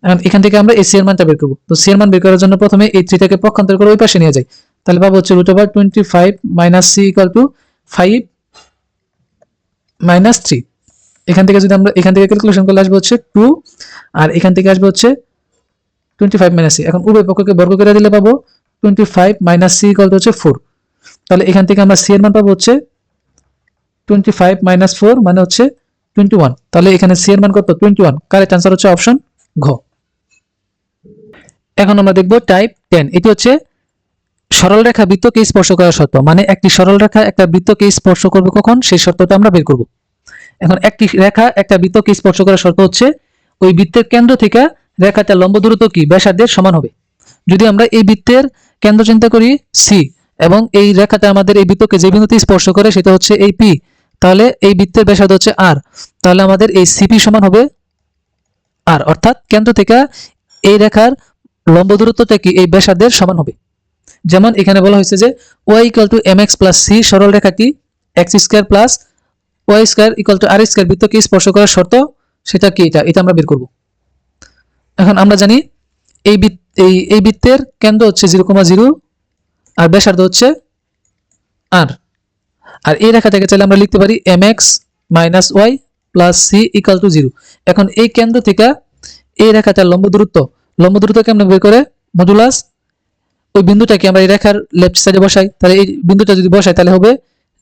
এখন এখান থেকে আমরা এই c এর মানটা বের করব। তো c এর মান বের করার জন্য প্রথমে এই 3 টাকে পক্ষান্তর করে ওই পাশে নিয়ে যাই, তাহলে পাবো হচ্ছে √25 - c ইকুয়াল টু 5 মাইনাস 3। এখান থেকে যদি আমরা এখান থেকে ক্যালকুলেশন করলে আসবে হচ্ছে 2, আর এখান থেকে আসবে হচ্ছে 25 মাইনাস সি। এখন উভয় পক্ষকে বর্গ করে দিলে পাবো 25 মাইনাস সি ইকুয়াল টু হচ্ছে 4। তাহলে এখান থেকে আমরা সি এর মান পাবো হচ্ছে 25 মাইনাস 4 মানে হচ্ছে 21। তাহলে এখানে সি এর মান কত? 21। কারেক্ট आंसर হচ্ছে অপশন ঘ। এখন আমরা দেখব টাইপ 10। এটি হচ্ছে সরল রেখা বৃত্তকে স্পর্শ করার শর্ত। মানে একটি সরল রেখা একটা বৃত্তকে স্পর্শ করবে কখন, সেই শর্তটা আমরা বের করব। এখন একটি রেখা একটা বৃত্তকে স্পর্শ করার শর্ত হচ্ছে ওই বৃত্তের কেন্দ্র থেকে রেখাটার লম্ব দূরত্ব কি ব্যাসার্ধের সমান হবে। যদি আমরা এই বৃত্তের কেন্দ্র চিন্তা করি সি, এবং এই রেখাটা আমাদের এই বৃত্তকে যে বিন্দুতে স্পর্শ করে সেটা হচ্ছে এই পি, তাহলে এই বৃত্তের ব্যাসার্ধ হচ্ছে আর। তাহলে আমাদের এই সিপি সমান হবে আর, অর্থাৎ কেন্দ্র থেকে এই রেখার লম্ব দূরত্বটা কি এই ব্যাসার্ধের সমান হবে। যেমন এখানে বলা হয়েছে যে y = mx + c সরল রেখাটি x² + y² = r² বৃত্তকে স্পর্শ করার শর্ত সেটা কি, এটা আমরা বের করব। এখন আমরা জানি এই বৃত্তের কেন্দ্র হচ্ছে 0,0 আর ব্যাসার্ধ হচ্ছে r। আর এই রেখা থেকে চাইলে আমরা লিখতে পারি mx - y + c = 0। এখন এই কেন্দ্র থেকে এই রেখাটার লম্ব দূরত্ব কেমনে বের করে, মডুলাস ওই বিন্দুটাকে আমরা এই রেখার লেফট সাইডে বসাই। তাহলে এই বিন্দুটা যদি বসাই তাহলে হবে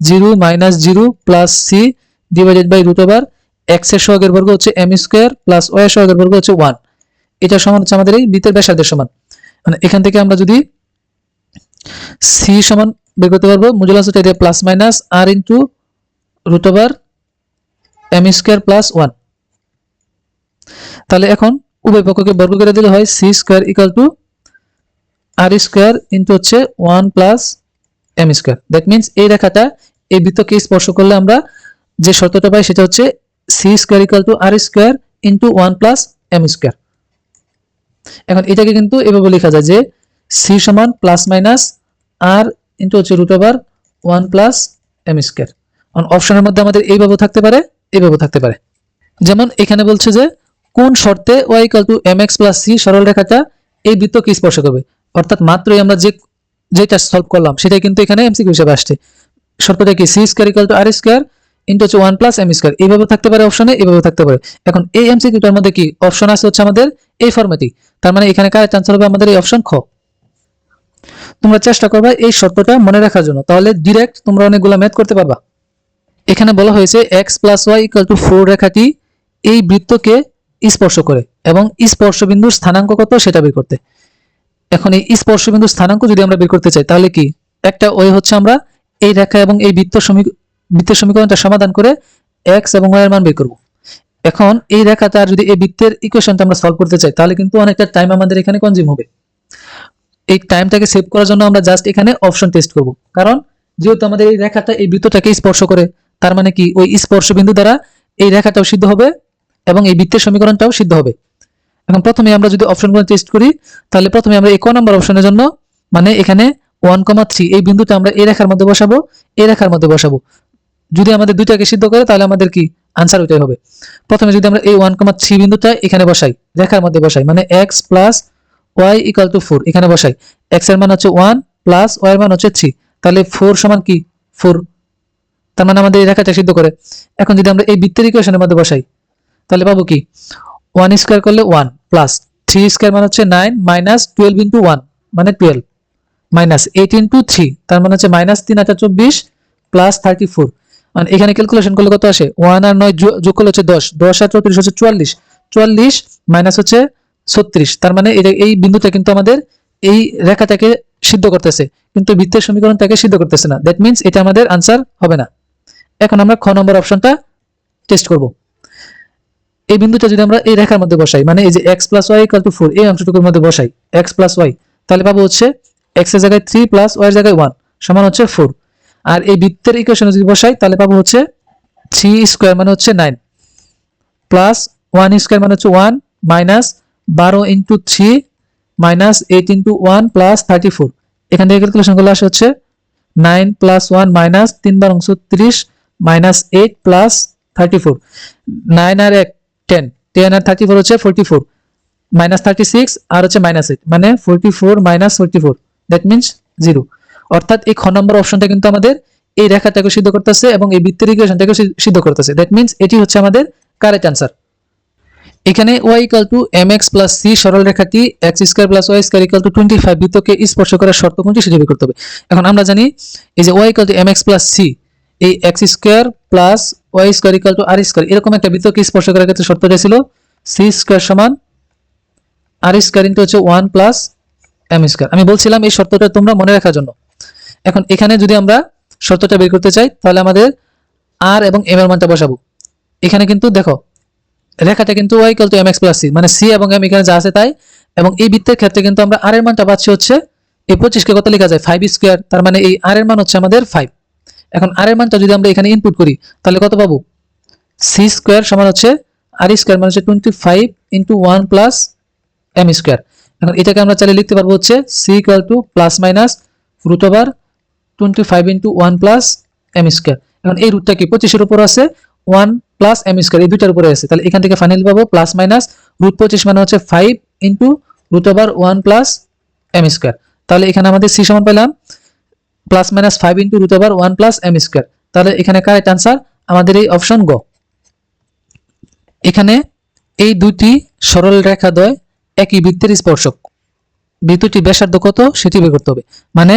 0 - 0 + c / x এর সহগের বর্গ হচ্ছে m² + y এর সহগের বর্গ হচ্ছে 1। এটা সমান হচ্ছে আমাদের এই বৃত্তের ব্যাসার্ধের সমান। মানে এখান থেকে আমরা যদি c সমান বের করতে পারবো, মডুলাস হচ্ছে এটা প্লাস মাইনাস r × m² + 1। তাহলে এখন উভয় পক্ষকে বর্গ করে দিলে হয় c² = r² হচ্ছে 1 + m²। দ্যাট মিন্স এই রেখাটা এই বৃত্তকে স্পর্শ করলে আমরা যে শর্তটা পাই সেটা হচ্ছে c² = r² × 1 + m²। এখন এটাকে কিন্তু এভাবে লেখা যায় যে c সমান প্লাস মাইনাস r হচ্ছে √1 + m²। অন অপশনের মধ্যে আমাদের এইভাবে থাকতে পারে, এইভাবে থাকতে পারে। যেমন এখানে বলছে যে কোন শর্তে y = mx + c সরল রেখাটা এই বৃত্তকে স্পর্শ করবে। অর্থাৎ মাত্রই আমরা যেটা সলভ করলাম সেটাই কিন্তু এখানে এমসিকিউ হিসেবে আসছে। শর্তটা কি c² = r² হচ্ছে 1 + m²। এইভাবে থাকতে পারে অপশনে, এইভাবে থাকতে পারে। এখন এই এমসিকিউটার মধ্যে কি অপশন আছে হচ্ছে আমাদের এই ফরম্যাটে। তার মানে এখানে কারেক্ট आंसर হবে আমাদের এই অপশন খ। তোমরা চেষ্টা করবে এই শর্তটা মনে রাখার জন্য, তাহলে ডাইরেক্ট তোমরা অনেকগুলো ম্যাথ করতে পারবা। এখানে বলা হয়েছে x + y = 4 রেখাটি এই বৃত্তকে স্পর্শ করে এবং স্পর্শবিন্দুর স্থানাঙ্ক কত সেটা বের করতে। এখন এই স্পর্শবিন্দুর স্থানাঙ্ক যদি আমরা বের করতে চাই তাহলে কি একটা ওয়ে হচ্ছে আমরা এই রেখা এবং এই বৃত্তের সমীকরণটা সমাধান করে x এবং y এর মান বের করব। এখন এই রেখাটা যদি এই বৃত্তের ইকুয়েশনটা আমরা সলভ করতে চাই তাহলে কিন্তু অনেকটা টাইম আমাদের এখানে কনজিউম হবে। এই টাইমটাকে সেভ করার জন্য আমরা জাস্ট এখানে অপশন টেস্ট করব, কারণ যেহেতু আমাদের এই রেখাটা এই বৃত্তটাকে স্পর্শ করে তার মানে কি ওই স্পর্শবিন্দু দ্বারা এই রেখাটাও সিদ্ধ হবে এবং এই বৃত্তের সমীকরণটাও সিদ্ধ হবে। এখন প্রথমে আমরা যদি অপশনগুলো টেস্ট করি তাহলে প্রথমে আমরা এই ক নাম্বার অপশনের জন্য মানে এখানে 1,3 এই বিন্দুটা আমরা এই রেখার মধ্যে বসাবো, এই রেখার মধ্যে বসাবো। যদি আমাদের দুইটাকে সিদ্ধ করে তাহলে আমাদের কি आंसर ওইটাই হবে। প্রথমে যদি আমরা এই 1,3 বিন্দুটা এখানে বসাই, রেখার মধ্যে বসাই, মানে x + y = 4 এখানে বসাই। x এর মান হচ্ছে 1 + y এর মান হচ্ছে 3, তাহলে 4 সমান কি 4। তার মানে আমাদের এই রেখাটা সিদ্ধ করে। এখন যদি আমরা এই বৃত্তের ইকুয়েশনের মধ্যে বসাই তাহলে পাবো কি 1² করলে 1 প্লাস 3² মানে হচ্ছে 9 মাইনাস 12 × 1 মানে 12 মাইনাস 8 × 3 তার মানে হচ্ছে -3 × 24 প্লাস 34। মানে এখানে ক্যালকুলেশন করলে কত আসে 1 আর 9 যোগ করলে হচ্ছে 10, 10 আর 34 হচ্ছে 44, 44 মাইনাস হচ্ছে 36। তার মানে এই বিন্দুটা কিন্তু আমাদের এই রেখাটাকে সিদ্ধ করতেছে কিন্তু বৃত্তের সমীকরণটাকে সিদ্ধ করতেছে না। দ্যাট মিন্স এটা আমাদের आंसर হবে না। এখন আমরা খ নম্বর অপশনটা টেস্ট করব। এই বিন্দুটা যদি আমরা এই রেখার মধ্যে বসাই, মানে এই যে x + y = 4 এই অংশটুকুর মধ্যে বসাই x + y, তাহলে পাবো হচ্ছে x এর জায়গায় 3 প্লাস y এর জায়গায় 1 সমান হচ্ছে 4। আর এই বৃত্তের ইকুয়েশনে যদি বসাই তাহলে পাবো হচ্ছে 3² মানে হচ্ছে 9 প্লাস 1² মানে হচ্ছে 1 মাইনাস 12 × 3 মাইনাস 8 × 1 প্লাস 34। এখান থেকে ক্যালকুলেশন করলে আসে হচ্ছে 9 + 1 মাইনাস 3 বার 30 মাইনাস 8 প্লাস 34। 9 আর 1 10, 10 আর 34 হচ্ছে 44 মাইনাস 36 আর হচ্ছে -8 মানে 44 - 44, দ্যাট মিন্স 0। অর্থাৎ এই খ নম্বর অপশনটা কিন্তু আমাদের এই রেখাটাকে সিদ্ধ করতেছে এবং এই বৃত্তের ইকুয়েশনটাকে সিদ্ধ করতেছে। দ্যাট মিন্স এটি হচ্ছে আমাদের কারেক্ট অ্যান্সার। এখানে y = mx + c সরল রেখাটি x² + y² = 25 বৃত্তকে স্পর্শ করার শর্ত কোনটি সেটা বের করতে হবে। এখন আমরা জানি এই যে y = mx + c, এই x² + y² = r² এরকম একটা বৃত্তকে স্পর্শ করার ক্ষেত্রে শর্তটা ছিল c² = r² হচ্ছে 1 + m²। আমি বলছিলাম এই শর্তটা তোমরা মনে রাখার জন্য। এখন এখানে যদি আমরা শর্তটা বের করতে চাই তাহলে আমাদের r এবং m এর মানটা বসাবো। এখানে কিন্তু দেখো রেখাটা কিন্তু y = mx + c, মানে c এবং m এখানে যা আছে তাই, এবং এই বৃত্তের ক্ষেত্রে কিন্তু আমরা r এর মানটা পাচ্ছি হচ্ছে এই 25 কে কত লেখা যায় 5², তার মানে এই r এর মান হচ্ছে আমাদের 5। এখন r এর মানটা যদি আমরা এখানে ইনপুট করি তাহলে কত পাবো, c² সমান হচ্ছে r² মানে হচ্ছে 25 * 1 + m²। এখন এটাকে আমরা চাইলে লিখতে পারবো হচ্ছে c = ±√25 * 1 + m²। এখন এই রুটটা কি 25 এর উপর আছে, 1 + m² এই দুইটার উপরে আছে, তাহলে এখান থেকে ফাইনালি পাবো ±√25 মানে হচ্ছে 5 * √1 + m²। তাহলে এখানে আমাদের c সমান পেলাম ±5 * √1 + m²। তাহলে এখানে কারেক্ট आंसर আমাদের এই অপশন গ। এখানে এই দুটি সরল রেখাদ্বয় একই বৃত্তের স্পর্শক, বৃত্তটি ব্যাসার্ধ কত সেটি বের করতে হবে। মানে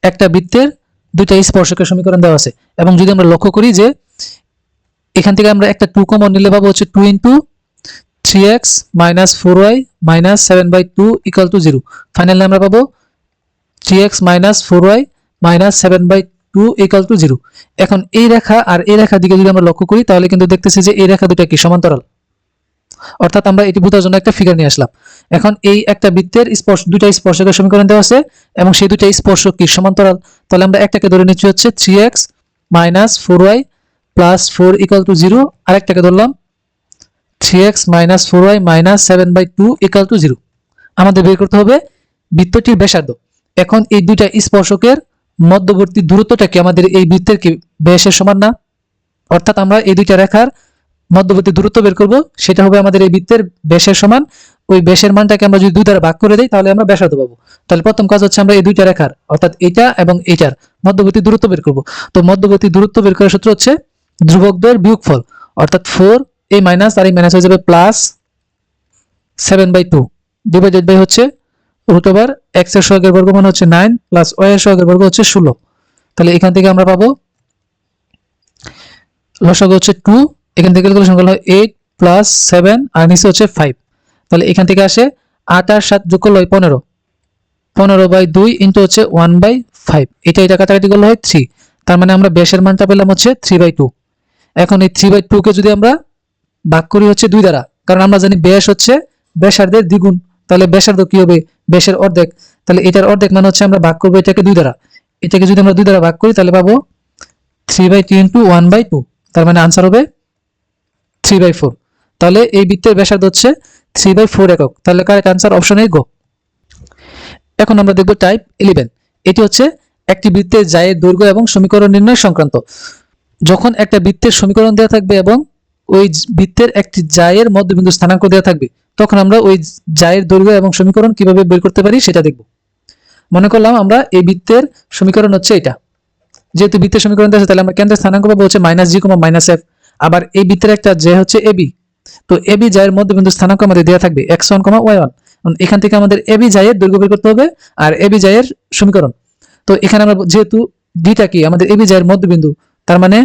একটা বৃত্তের দুইটা স্পর্শকের সমীকরণ দেওয়া আছে, এবং যদি আমরা লক্ষ্য করি যে এখান থেকে আমরা একটা 2 কমন নিলে পাবো হচ্ছে 2 * 3x - 4y - 7/2 = 0। ফাইনালি আমরা পাবো 3x - 4y - 7/2 = 0। এখন এই রেখা আর এই রেখার দিকে যদি আমরা লক্ষ্য করি তাহলে কিন্তু দেখতেছি যে এই রেখা দুটো কি সমান্তরাল, অর্থাৎ আমরা এটি বোঝার জন্য একটা ফিগার নিয়ে আসলাম। এখন এই একটা বৃত্তের দুইটা স্পর্শকের সমীকরণ দেওয়া আছে এবং সেই দুইটা স্পর্শক কি সমান্তরাল, তাহলে আমরা একটাকে ধরে নিচ্ছি হচ্ছে 3x - 4y + 4 = 0, আরেকটাকে ধরলাম 3x - 4y - 7/2 = 0। আমাদের বের করতে হবে বৃত্তটির ব্যাসার্ধ। এখন এই দুইটা স্পর্শকের মধ্যবর্তী দূরত্বটা কি আমাদের এই বৃত্তের কি ব্যাসের সমান না, অর্থাৎ আমরা এই দুইটা রেখার মধ্যবর্তী দূরত্ব বের করব, সেটা হবে আমাদের এই বৃত্তের ব্যাসের সমান। ওই ব্যাসের মানটাকে আমরা যদি দুই দ্বারা ভাগ করে দেই তাহলে আমরা ব্যাসার্ধ পাবো। তাহলে প্রথম কাজ হচ্ছে আমরা এই দুইটা রেখার অর্থাৎ এইটা এবং এইটার মধ্যবর্তী দূরত্ব বের করব। তো মধ্যবর্তী দূরত্ব বের করার সূত্র হচ্ছে ধ্রুবকদ্বয়ের বিয়োগফল, অর্থাৎ 4 এই মাইনাস আর এই মাইনাস হয়ে যাবে +7/2 ডিভাইডেড বাই হচ্ছে √x এর সহগের বর্গমূল হচ্ছে 9 প্লাস y এর সহগের বর্গ হচ্ছে 16। তাহলে এখান থেকে আমরা পাবো লসাগু হচ্ছে 2, এখান থেকে ক্যালকুলেশন করলে হয় 8 + 7 আর নিচে হচ্ছে 5। তাহলে এখান থেকে আসে 8 আর 7 যোগ করলে হয় 15, 15/2 ইনটু হচ্ছে 1/5, এটা কাটাকাটি করলে হয় 3। তার মানে আমরা ব্যাসের মানটা পেলাম হচ্ছে 3/2। এখন এই 3/2 কে যদি আমরা ভাগ করি হচ্ছে 2 দ্বারা, কারণ আমরা জানি ব্যাস হচ্ছে ব্যাসার্ধের দ্বিগুণ, তাহলে ব্যাসার্ধ কি হবে ব্যাসের অর্ধেক, তাহলে এটার অর্ধেক মানে হচ্ছে আমরা ভাগ করব এটাকে 2 দ্বারা। এটাকে যদি আমরা 2 দ্বারা ভাগ করি তাহলে পাবো 3/3 * 1/2, তার মানে आंसर হবে 3/4। তাহলে এই বৃত্তের ব্যাসার্ধ হচ্ছে 3/4 একক, তাহলে কারেক্ট आंसर অপশন এ গ। এখন আমরা দেখব টাইপ 11। এটি হচ্ছে একটি বৃত্তের জায়ের দৈর্ঘ্য এবং সমীকরণ নির্ণয় সংক্রান্ত। যখন একটা বৃত্তের সমীকরণ দেওয়া থাকবে এবং ওই বৃত্তের একটি জায়ের মধ্যবিন্দু স্থানাঙ্ক দেওয়া থাকবে, তখন আমরা ওই জায়ের দৈর্ঘ্য এবং সমীকরণ কিভাবে বের করতে পারি সেটা দেখব। মনে করলাম আমরা এই বৃত্তের সমীকরণ হচ্ছে এটা, যেহেতু বৃত্তের সমীকরণ দেওয়া আছে তাহলে আমরা কেন্দ্রের স্থানাঙ্ক পাবো হচ্ছে -g, -f। আবার এই বৃত্তের একটা যে হচ্ছে ab, তো ab জায়ের মধ্যবিন্দু স্থানাঙ্ক আমাদের দেওয়া থাকবে x1, y1। এখান থেকে আমাদের ab জায়ের দৈর্ঘ্য বের করতে হবে আর ab জায়ের সমীকরণ। তো এখানে আমরা যেহেতু ডিটা কি আমাদের ab জায়ের মধ্যবিন্দু, তার মানে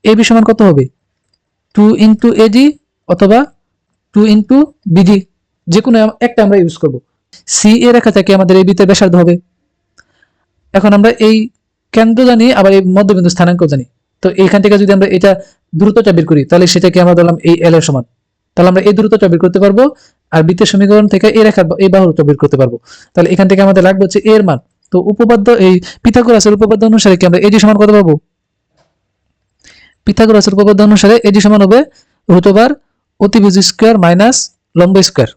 ab সমান কত হবে 2 * ad অথবা 2 * bd, যে কোনো একটা আমরা ইউজ করব। c এ রেখা থেকে আমাদের এই বৃত্তের ব্যাসার্ধ হবে। এখন আমরা এই কেন্দ্র জানি আবার এই মধ্যবিন্দু স্থানাঙ্ক জানি, তো এইখান থেকে যদি আমরা এটা দূরত্বটা বের করি তাহলে সেটাকে আমরা ধরলাম এই l এর সমান, তাহলে আমরা এই দূরত্বটা বের করতে পারবো আর বৃত্তের সমীকরণ থেকে এই রেখার এই বাহুটা বের করতে পারবো। তাহলে এখান থেকে আমাদের লাগবে হচ্ছে এর মান। তো উপপাদ্য এই পিথাগোরাসের উপপাদ্য অনুসারে কি আমরা এডি সমান কত পাবো, পিথাগোরাসের উপপাদ্য অনুসারে এডি সমান হবে অতিভুজ স্কয়ার মাইনাস লম্ব স্কয়ার।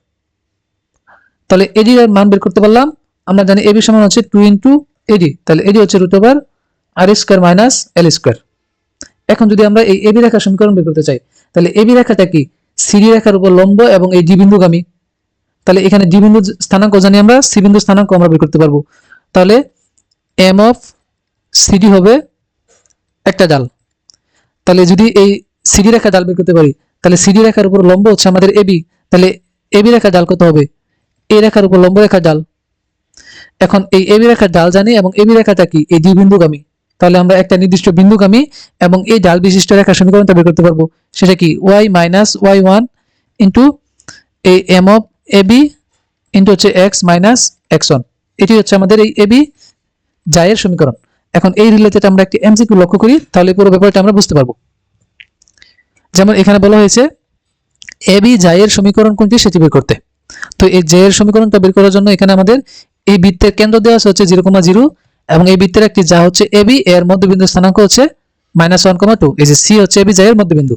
তাহলে এডি এর মান বের করতে পারলাম। আমরা জানি এবি সমান হচ্ছে 2 * এডি, তাহলে এডি হচ্ছে √r² মাইনাস l স্কয়ার। এখন যদি আমরা এই এবি রেখার সমীকরণ বের করতে চাই তাহলে এবি রেখাটা কি সিডি রেখার উপর লম্ব এবং এই ডি বিন্দুগামী, তাহলে এখানে ডি বিন্দু স্থানাঙ্ক জানি আমরা, সি বিন্দু স্থানাঙ্ক আমরা বের করতে পারবো। তাহলে m of cd হবে একটা জাল। তাহলে যদি এই সিডি রেখা জাল বের করতে পারি, তাহলে সিডি রেখার উপর লম্ব হচ্ছে আমাদের এবি, তাহলে এবি রেখা জাল কত হবে? এই রেখার উপর লম্ব রেখা জাল। এখন এই এবি রেখার জাল জানি এবং এবি রেখাটা কি? এই দ্বিবিন্দুগামী। তাহলে আমরা একটা নির্দিষ্ট বিন্দুগামী এবং এই জাল বিশিষ্ট রেখা সমীকরণটা বের করতে পারবো। সেটা কি? y মাইনাস y1 ইন্টু এই এম অফ এবি ইন্টু হচ্ছে এক্স মাইনাস x1। এটি হচ্ছে আমাদের এই এবি জায়ের সমীকরণ। এখন এই রিলেটেড আমরা একটি এমসিকিউ লক্ষ্য করি, তাহলে পুরো ব্যাপারটা আমরা বুঝতে পারবো। যেমন এখানে বলা হয়েছে এবি জায়ের সমীকরণ কোনটি সেটি বের করতে। তো এই জায়ের সমীকরণটা বের করার জন্য এখানে আমাদের এই বৃত্তের কেন্দ্র দেওয়া হচ্ছে 0,0 এবং এই বৃত্তের একটি যা হচ্ছে এবি, এর মধ্যবিন্দু স্থানাঙ্ক হচ্ছে -1,2। এই যে সি হচ্ছে এবি জায়ের মধ্যবিন্দু।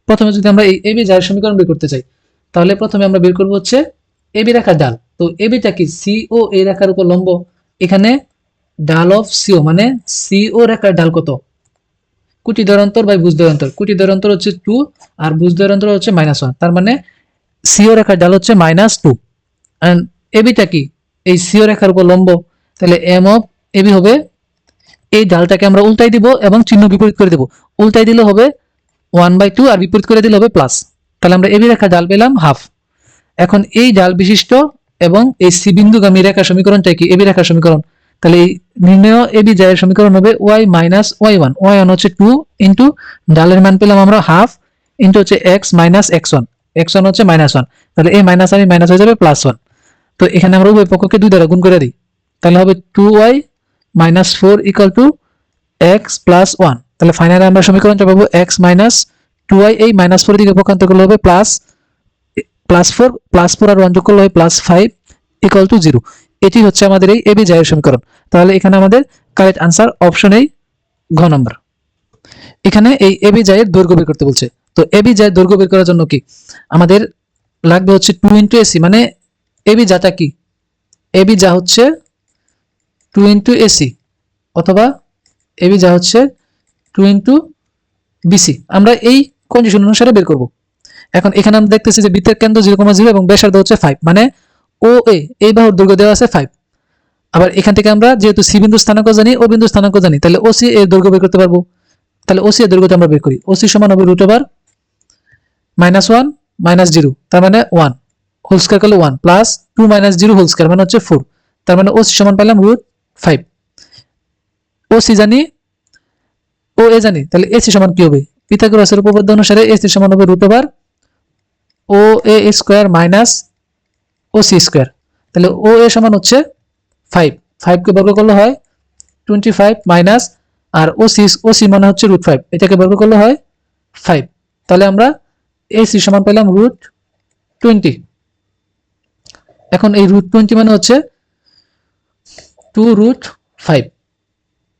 প্রথমে যদি আমরা এই এবি জায়ের সমীকরণ বের করতে চাই, তাহলে প্রথমে আমরা বের করব হচ্ছে এবি রেখার ডাল। তো এবিটা কি? সিও এই রেখার উপর লম্ব। এখানে ডাল অফ সিও মানে সিও রেখার ডাল কত? কোটি দরান্তর বাই ভুজ দরান্তর। কোটি দরান্তর হচ্ছে 2 আর ভুজ দরান্তর হচ্ছে -1। তার মানে সিও রেখার ডাল হচ্ছে -2। এন্ড এবিটা কি? এই সিও রেখার উপর লম্ব। তাহলে এম অফ এবি হবে, এই ডালটাকে আমরা উল্টাই দিব এবং চিহ্ন বিপরীত করে দেব। উল্টাই দিলে হবে 1/2 আর বিপরীত করে দিলে হবে প্লাস। তাহলে আমরা এবি রেখার ডাল পেলাম হাফ। এখন এই ডাল বিশিষ্ট এবং এই সি বিন্দুগামী রেখা সমীকরণটা কি? এবি রেখা সমীকরণ। তাহলে এই নির্ণয় এবি জায়ের সমীকরণ হবে y মাইনাস y1। y1 হচ্ছে 2 ইন্টু ডালের মান পেলাম আমরা হাফ ইন্টু হচ্ছে x মাইনাস x1। x1 হচ্ছে -1। তাহলে এই মাইনাস আর এই মাইনাস হয়ে যাবে +1। তো এখানে আমরা উভয় পক্ষকে 2 দ্বারা গুণ করে দিই, তাহলে হবে 2y minus 4 equal to x plus 1। তাহলে ফাইনালি আমরা সমীকরণটা পাবো x মাইনাস 2y, এই -4 দিকে পক্ষান্তর করলে হবে +4 +4 আর 1 যোগ করলে হয় +5 ইকুয়াল টু 0। এটি হচ্ছে আমাদের এই এবি জায়ের সমীকরণ। তাহলে এখানে আমাদের কারেক্ট আনসার অপশন এই ঘ নাম্বার। এখানে এই এবি জায়ের দৈর্ঘ্য বের করতে বলছে। তো এবি জায়ের দৈর্ঘ্য বের করার জন্য কি আমাদের লাগবে হচ্ছে 2 ইন্টু এসি, মানে এবি জাটা কি? এবি যা হচ্ছে 2 ইন্টু এসি, অথবা এবি যা হচ্ছে 2 ইন্টু বিসি। আমরা এই কন্ডিশন অনুসারে বের করব। এখন এখানে আমরা দেখতেছি যে বৃত্তের কেন্দ্র 0,0 এবং ব্যাসার্ধ হচ্ছে 5, মানে ও এ এই বাহুর দৈর্ঘ্য দেওয়া আছে 5। আবার এখান থেকে আমরা যেহেতু সি বিন্দু স্থানাঙ্ক জানি, ও বিন্দু স্থানাঙ্ক জানি, তাহলে ওসি এর দৈর্ঘ্য বের করতে পারবো। তাহলে ওসি এর দৈর্ঘ্যটা আমরা বের করি। ওসি সমান হবে √1 -0, তার মানে 1 হোল স্কয়ার করলে 1 প্লাস 2 - 0 হোল স্কয়ার মানে হচ্ছে 4। তার মানে ওসি সমান পেলাম √5। ওসি জানি, ও এ জানি, তাহলে এসি সমান কি হবে? পিথাগোরাসের উপপাদ্য অনুসারে এসি সমান হবে √, ও এ স্কয়ার মাইনাস ওসি স্কয়ার। তাহলে ও এ সমান হচ্ছে 5, 5 কে বর্গ করলে হয় 25 মাইনাস, আর ওসি মানে হচ্ছে √5, এটাকে বর্গ করলে হয় 5। তাহলে আমরা এসি সমান পেলাম √20। এখন এই √20 মানে হচ্ছে 2√5।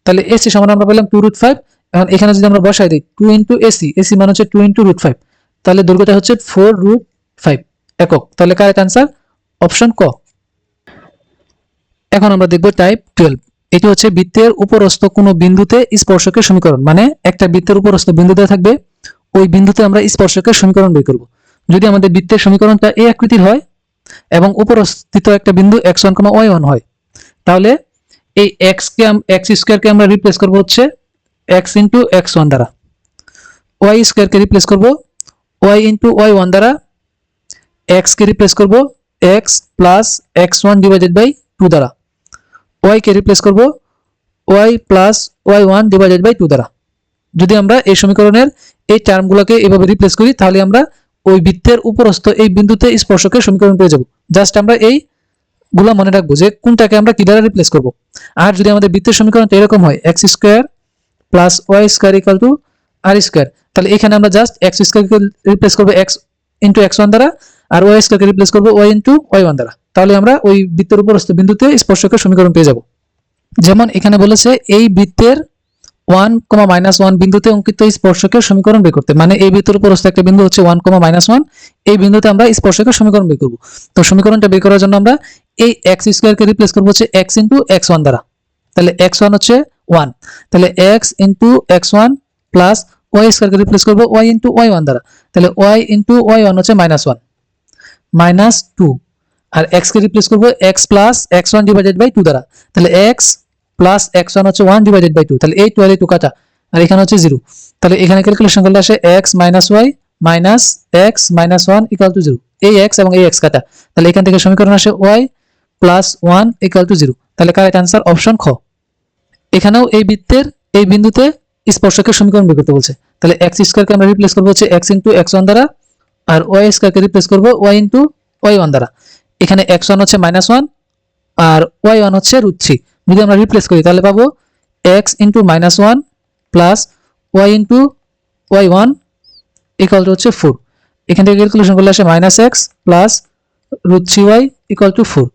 তাহলে এসি সমান আমরা পেলাম 2√5। এখন এখানে যদি আমরা বসাই দিই 2 ইন্টু এসি, এসি মানে হচ্ছে 2 ইন্টু √5, তাহলে দৈর্ঘ্যটা হচ্ছে 4√5 একক। তাহলে কারেক্ট আনসার অপশন ক। এখন আমরা দেখব টাইপ 12। এটি হচ্ছে বৃত্তের উপরস্থ কোনো বিন্দুতে স্পর্শকের সমীকরণ, মানে একটা বৃত্তের উপরস্থ বিন্দু দেওয়া থাকবে, ওই বিন্দুতে আমরা স্পর্শকের সমীকরণ বের করব। যদি আমাদের বৃত্তের সমীকরণটা এই আকৃতির হয় এবং উপরস্থিত একটা বিন্দু x1, y1 হয়, তাহলে এই x স্কয়ারকে আমরা রিপ্লেস করব হচ্ছে x ইন্টু x1 দ্বারা, y স্কয়ারকে রিপ্লেস করব y ইন্টু y1 দ্বারা, x কে রিপ্লেস করব x plus x1 divided by 2 দ্বারা, y কে রিপ্লেস করব y plus y1 divided by 2 দ্বারা। যদি আমরা এই সমীকরণের এই টার্মগুলোকে এভাবে রিপ্লেস করি, তাহলে আমরা ওই বৃত্তের উপরস্থ এই বিন্দুতে স্পর্শকের সমীকরণ পেয়ে যাব। জাস্ট আমরা এই গুলা মনে রাখবো যে কোনটাকে আমরা কি দ্বারা রিপ্লেস করব। আর যদি আমাদের বৃত্তের সমীকরণটা এরকম হয় x square plus y square equal two r square, তাহলে এখানে আমরা জাস্ট x স্কয়ারকে রিপ্লেস করব x ইনটু x1 দ্বারা, আর y স্কয়ারকে রিপ্লেস করব y ইনটু y1 দ্বারা। তাহলে আমরা ওই বৃত্তের উপরস্থ বিন্দুতে স্পর্শকের সমীকরণ পেয়ে যাব। যেমন এখানে বলেছে এই বৃত্তের 1, -1 বিন্দুতে অঙ্কিত স্পর্শকের সমীকরণ বের করতে, মানে এই বৃত্তের উপরস্থ একটা বিন্দু হচ্ছে 1, -1, এই বিন্দুতে আমরা স্পর্শকের সমীকরণ বের করব। তো সমীকরণটা বের করার জন্য আমরা এই x স্কয়ারকে রিপ্লেস করব হচ্ছে x ইনটু x1 দ্বারা। তাহলে x1 হচ্ছে 1, তাহলে x into x1 plus y স্কয়ারকে রিপ্লেস করব y ইনটু y1 দ্বারা, তাহলে y ইনটু y1 হচ্ছে -1 -2, আর x কে রিপ্লেস করব x plus x1 divided by 2 দ্বারা, তাহলে x প্লাস x1 হচ্ছে 1 ডিভাইডেড বাই 2, তাহলে এই 2 আর এই 2 কাটা, আর এখানে হচ্ছে 0। তাহলে এখানে ক্যালকুলেশন করলে আসে x minus y minus x minus one equal to 0। এই x এবং এই x কাটা, তাহলে এখান থেকে সমীকরণ আসে y প্লাস 1 ইকুয়াল টু 0। তাহলে কারেক্ট আনসার অপশন খ। এখানেও এই বৃত্তের এই বিন্দুতে স্পর্শকের সমীকরণ বের করতে বলছে। তাহলে x স্কয়ারকে আমরা রিপ্লেস করব হচ্ছে x ইনটু x1 দ্বারা, আর y স্কয়ারকে রিপ্লেস করব y ইনটু y1 দ্বারা। এখানে x1 হচ্ছে -1 আর y1 হচ্ছে √3। যদি আমরা রিপ্লেস করি তাহলে পাবো x into -1 plus y into y1 equal to হচ্ছে 4। এখান থেকে ক্যালকুলেশন করলে আসে -x plus √3y equal to 4।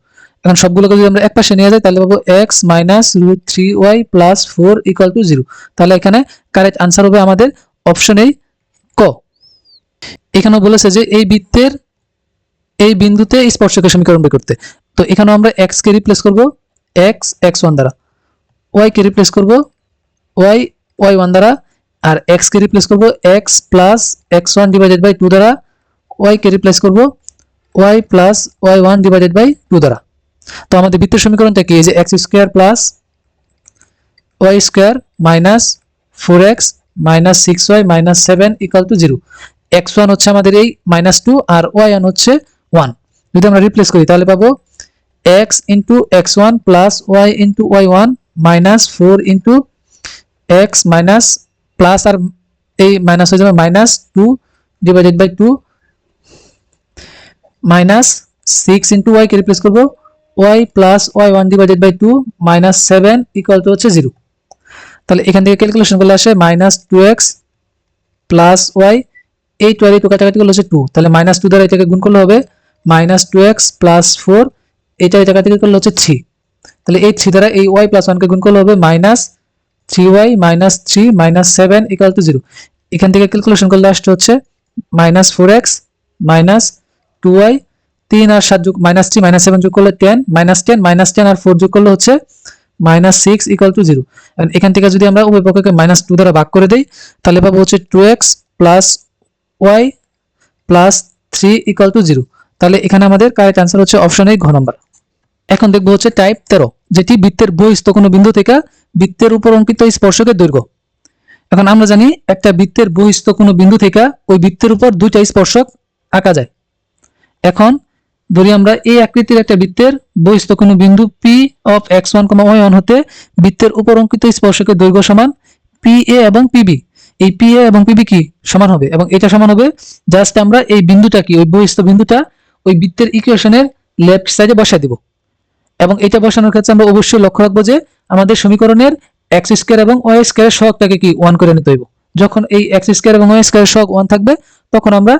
এখন সবগুলোকে যদি আমরা একপাশে নিয়ে যাই তাহলে পাবো x minus √3y plus 4 equal to 0। তাহলে এখানে কারেক্ট আনসার হবে আমাদের অপশন এই ক। এখানে বলেছে যে এই বৃত্তের এই বিন্দুতে স্পর্শকের সমীকরণ বের করতে। তো এখানে আমরা x কে রিপ্লেস করব x x1 দ্বারা, y কে রিপ্লেস করব y y1 দ্বারা, আর x কে রিপ্লেস করব x plus x1 divided by 2 দ্বারা, y কে রিপ্লেস করব y plus y1 divided by 2 দ্বারা। তো আমাদের বৃত্তের সমীকরণটা কি? এই যে x square plus y square minus 4x minus 6y minus 7 equal to 0। x1 হচ্ছে আমাদের এই -2 আর y1 হচ্ছে 1। যদি আমরা রিপ্লেস করি তাহলে পাবো x into x1 plus y into y1 minus 4 into x minus plus আর এই মাইনাস হয়ে যাবে -2 divided by 2 minus 6 into y কে রিপ্লেস করব y plus y1 divided by 2 minus 7 equal to হচ্ছে 0। তাহলে এখান থেকে ক্যালকুলেশন করলে আসে -2x প্লাস y, এই 2 আর এই 2 কাটাকাটি করলে হচ্ছে 2। তাহলে -2 দ্বারা এটাকে গুণ করলে হবে -2x প্লাস 4, এটা কাটাকাটি করলে হচ্ছে 3। তাহলে এই 3 দ্বারা এই y প্লাস 1 কে গুণ করলে হবে -3y minus 3 minus 7 equal to 0। এখান থেকে ক্যালকুলেশন করলে আসছে হচ্ছে -4x মাইনাস 2y, 3 আর 7 যোগ -3 -7 যোগ করলে 10 -10 আর 4 যোগ করলে হচ্ছে -6 ইকুয়াল টু 0। এখান থেকে যদি আমরা উভয় পক্ষকে -2 দ্বারা ভাগ করে দেই তাহলে পাবো হচ্ছে 2x plus y plus 3 equal to 0। তাহলে এখানে আমাদের কারেক্ট আনসার হচ্ছে অপশন এ ঘ নম্বর। এখন দেখবো হচ্ছে টাইপ 13, যেটি বৃত্তের বহিস্থ কোনো বিন্দু থেকে বৃত্তের উপর অঙ্কিত স্পর্শকের দৈর্ঘ্য। এখন আমরা জানি একটা বৃত্তের বহিস্থ কোনো বিন্দু থেকে ওই বৃত্তের উপর দুইটা স্পর্শক আঁকা যায়। এখন ধরি আমরা এই আকৃতির একটা বৃত্তের বহিস্থ কোনো বিন্দু P অফ x1, y1 হতে বৃত্তের উপর অঙ্কিত স্পর্শকের দৈর্ঘ্য সমান PA এবং PB। এই PA এবং PB কি সমান হবে, এবং এটা সমান হবে জাস্ট আমরা এই বিন্দুটা কি ওই বহিস্থ বিন্দুটা ওই বৃত্তের ইকুয়েশনের লেফট সাইডে বসায় দিব। এবং এটা বসানোর ক্ষেত্রে আমরা অবশ্যই লক্ষ্য রাখবো যে আমাদের সমীকরণের x স্কয়ার এবং y স্কয়ারের সহগটাকে কি 1 করে নিতে হইব। যখন এই x স্কয়ার এবং y স্কয়ারের সহগ 1 থাকবে তখন আমরা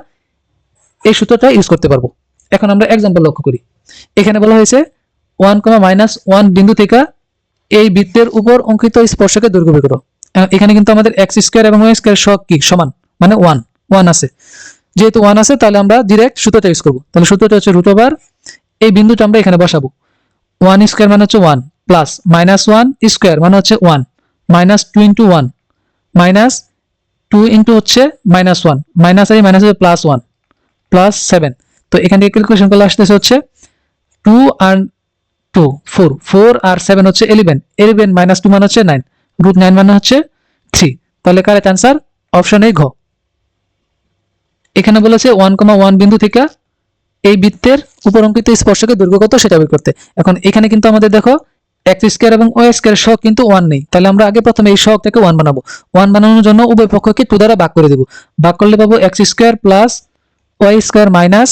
এই সূত্রটা ইউজ করতে পারবো। এখন আমরা एग्जांपल লক্ষ্য করি। এখানে বলা হয়েছে 1, -1 বিন্দু থেকে এই বৃত্তের উপর অঙ্কিত স্পর্শকের দৈর্ঘ্য বের করো। এখানে কিন্তু আমাদের x স্কয়ার এবং y স্কয়ারের সহগ কি সমান, মানে 1 আছে। যেহেতু 1 আছে তাহলে আমরা ডাইরেক্ট সূত্রটা ইউজ করব। তাহলে সূত্রটা হচ্ছে √ এই বিন্দুটা আমরা এখানে বসাবো। 1 স্কয়ার মানে হচ্ছে 1 প্লাস -1 স্কয়ার মানে হচ্ছে 1 -2 ইনটু 1 মাইনাস 2 ইনটু হচ্ছে -1 মাইনাস আর মাইনাস হবে +1 প্লাস 7। তো এখান থেকে ক্যালকুলেশন করলে আসতেছে হচ্ছে 2 আর 2 4 আর 7 হচ্ছে 11 -2 মানে হচ্ছে 9 √9 মানে হচ্ছে 3। তাহলে কারেক্ট आंसर অপশন এ ঘ। এখানে বলেছে 1, 1 বিন্দু থেকে এই বৃত্তের উপর অঙ্কিত স্পর্শকের দৈর্ঘ্য কত সেটা বের করতে। এখন এখানে কিন্তু আমাদের দেখো x স্কয়ার এবং y স্কয়ারের সহগ কিন্তু 1 নেই। তাহলে আমরা আগে প্রথমে এই সহগটাকে 1 বানাবো। 1 বানানোর জন্য উভয় পক্ষকে 2 দ্বারা ভাগ করে দেব। ভাগ করলে পাবো x square plus y square minus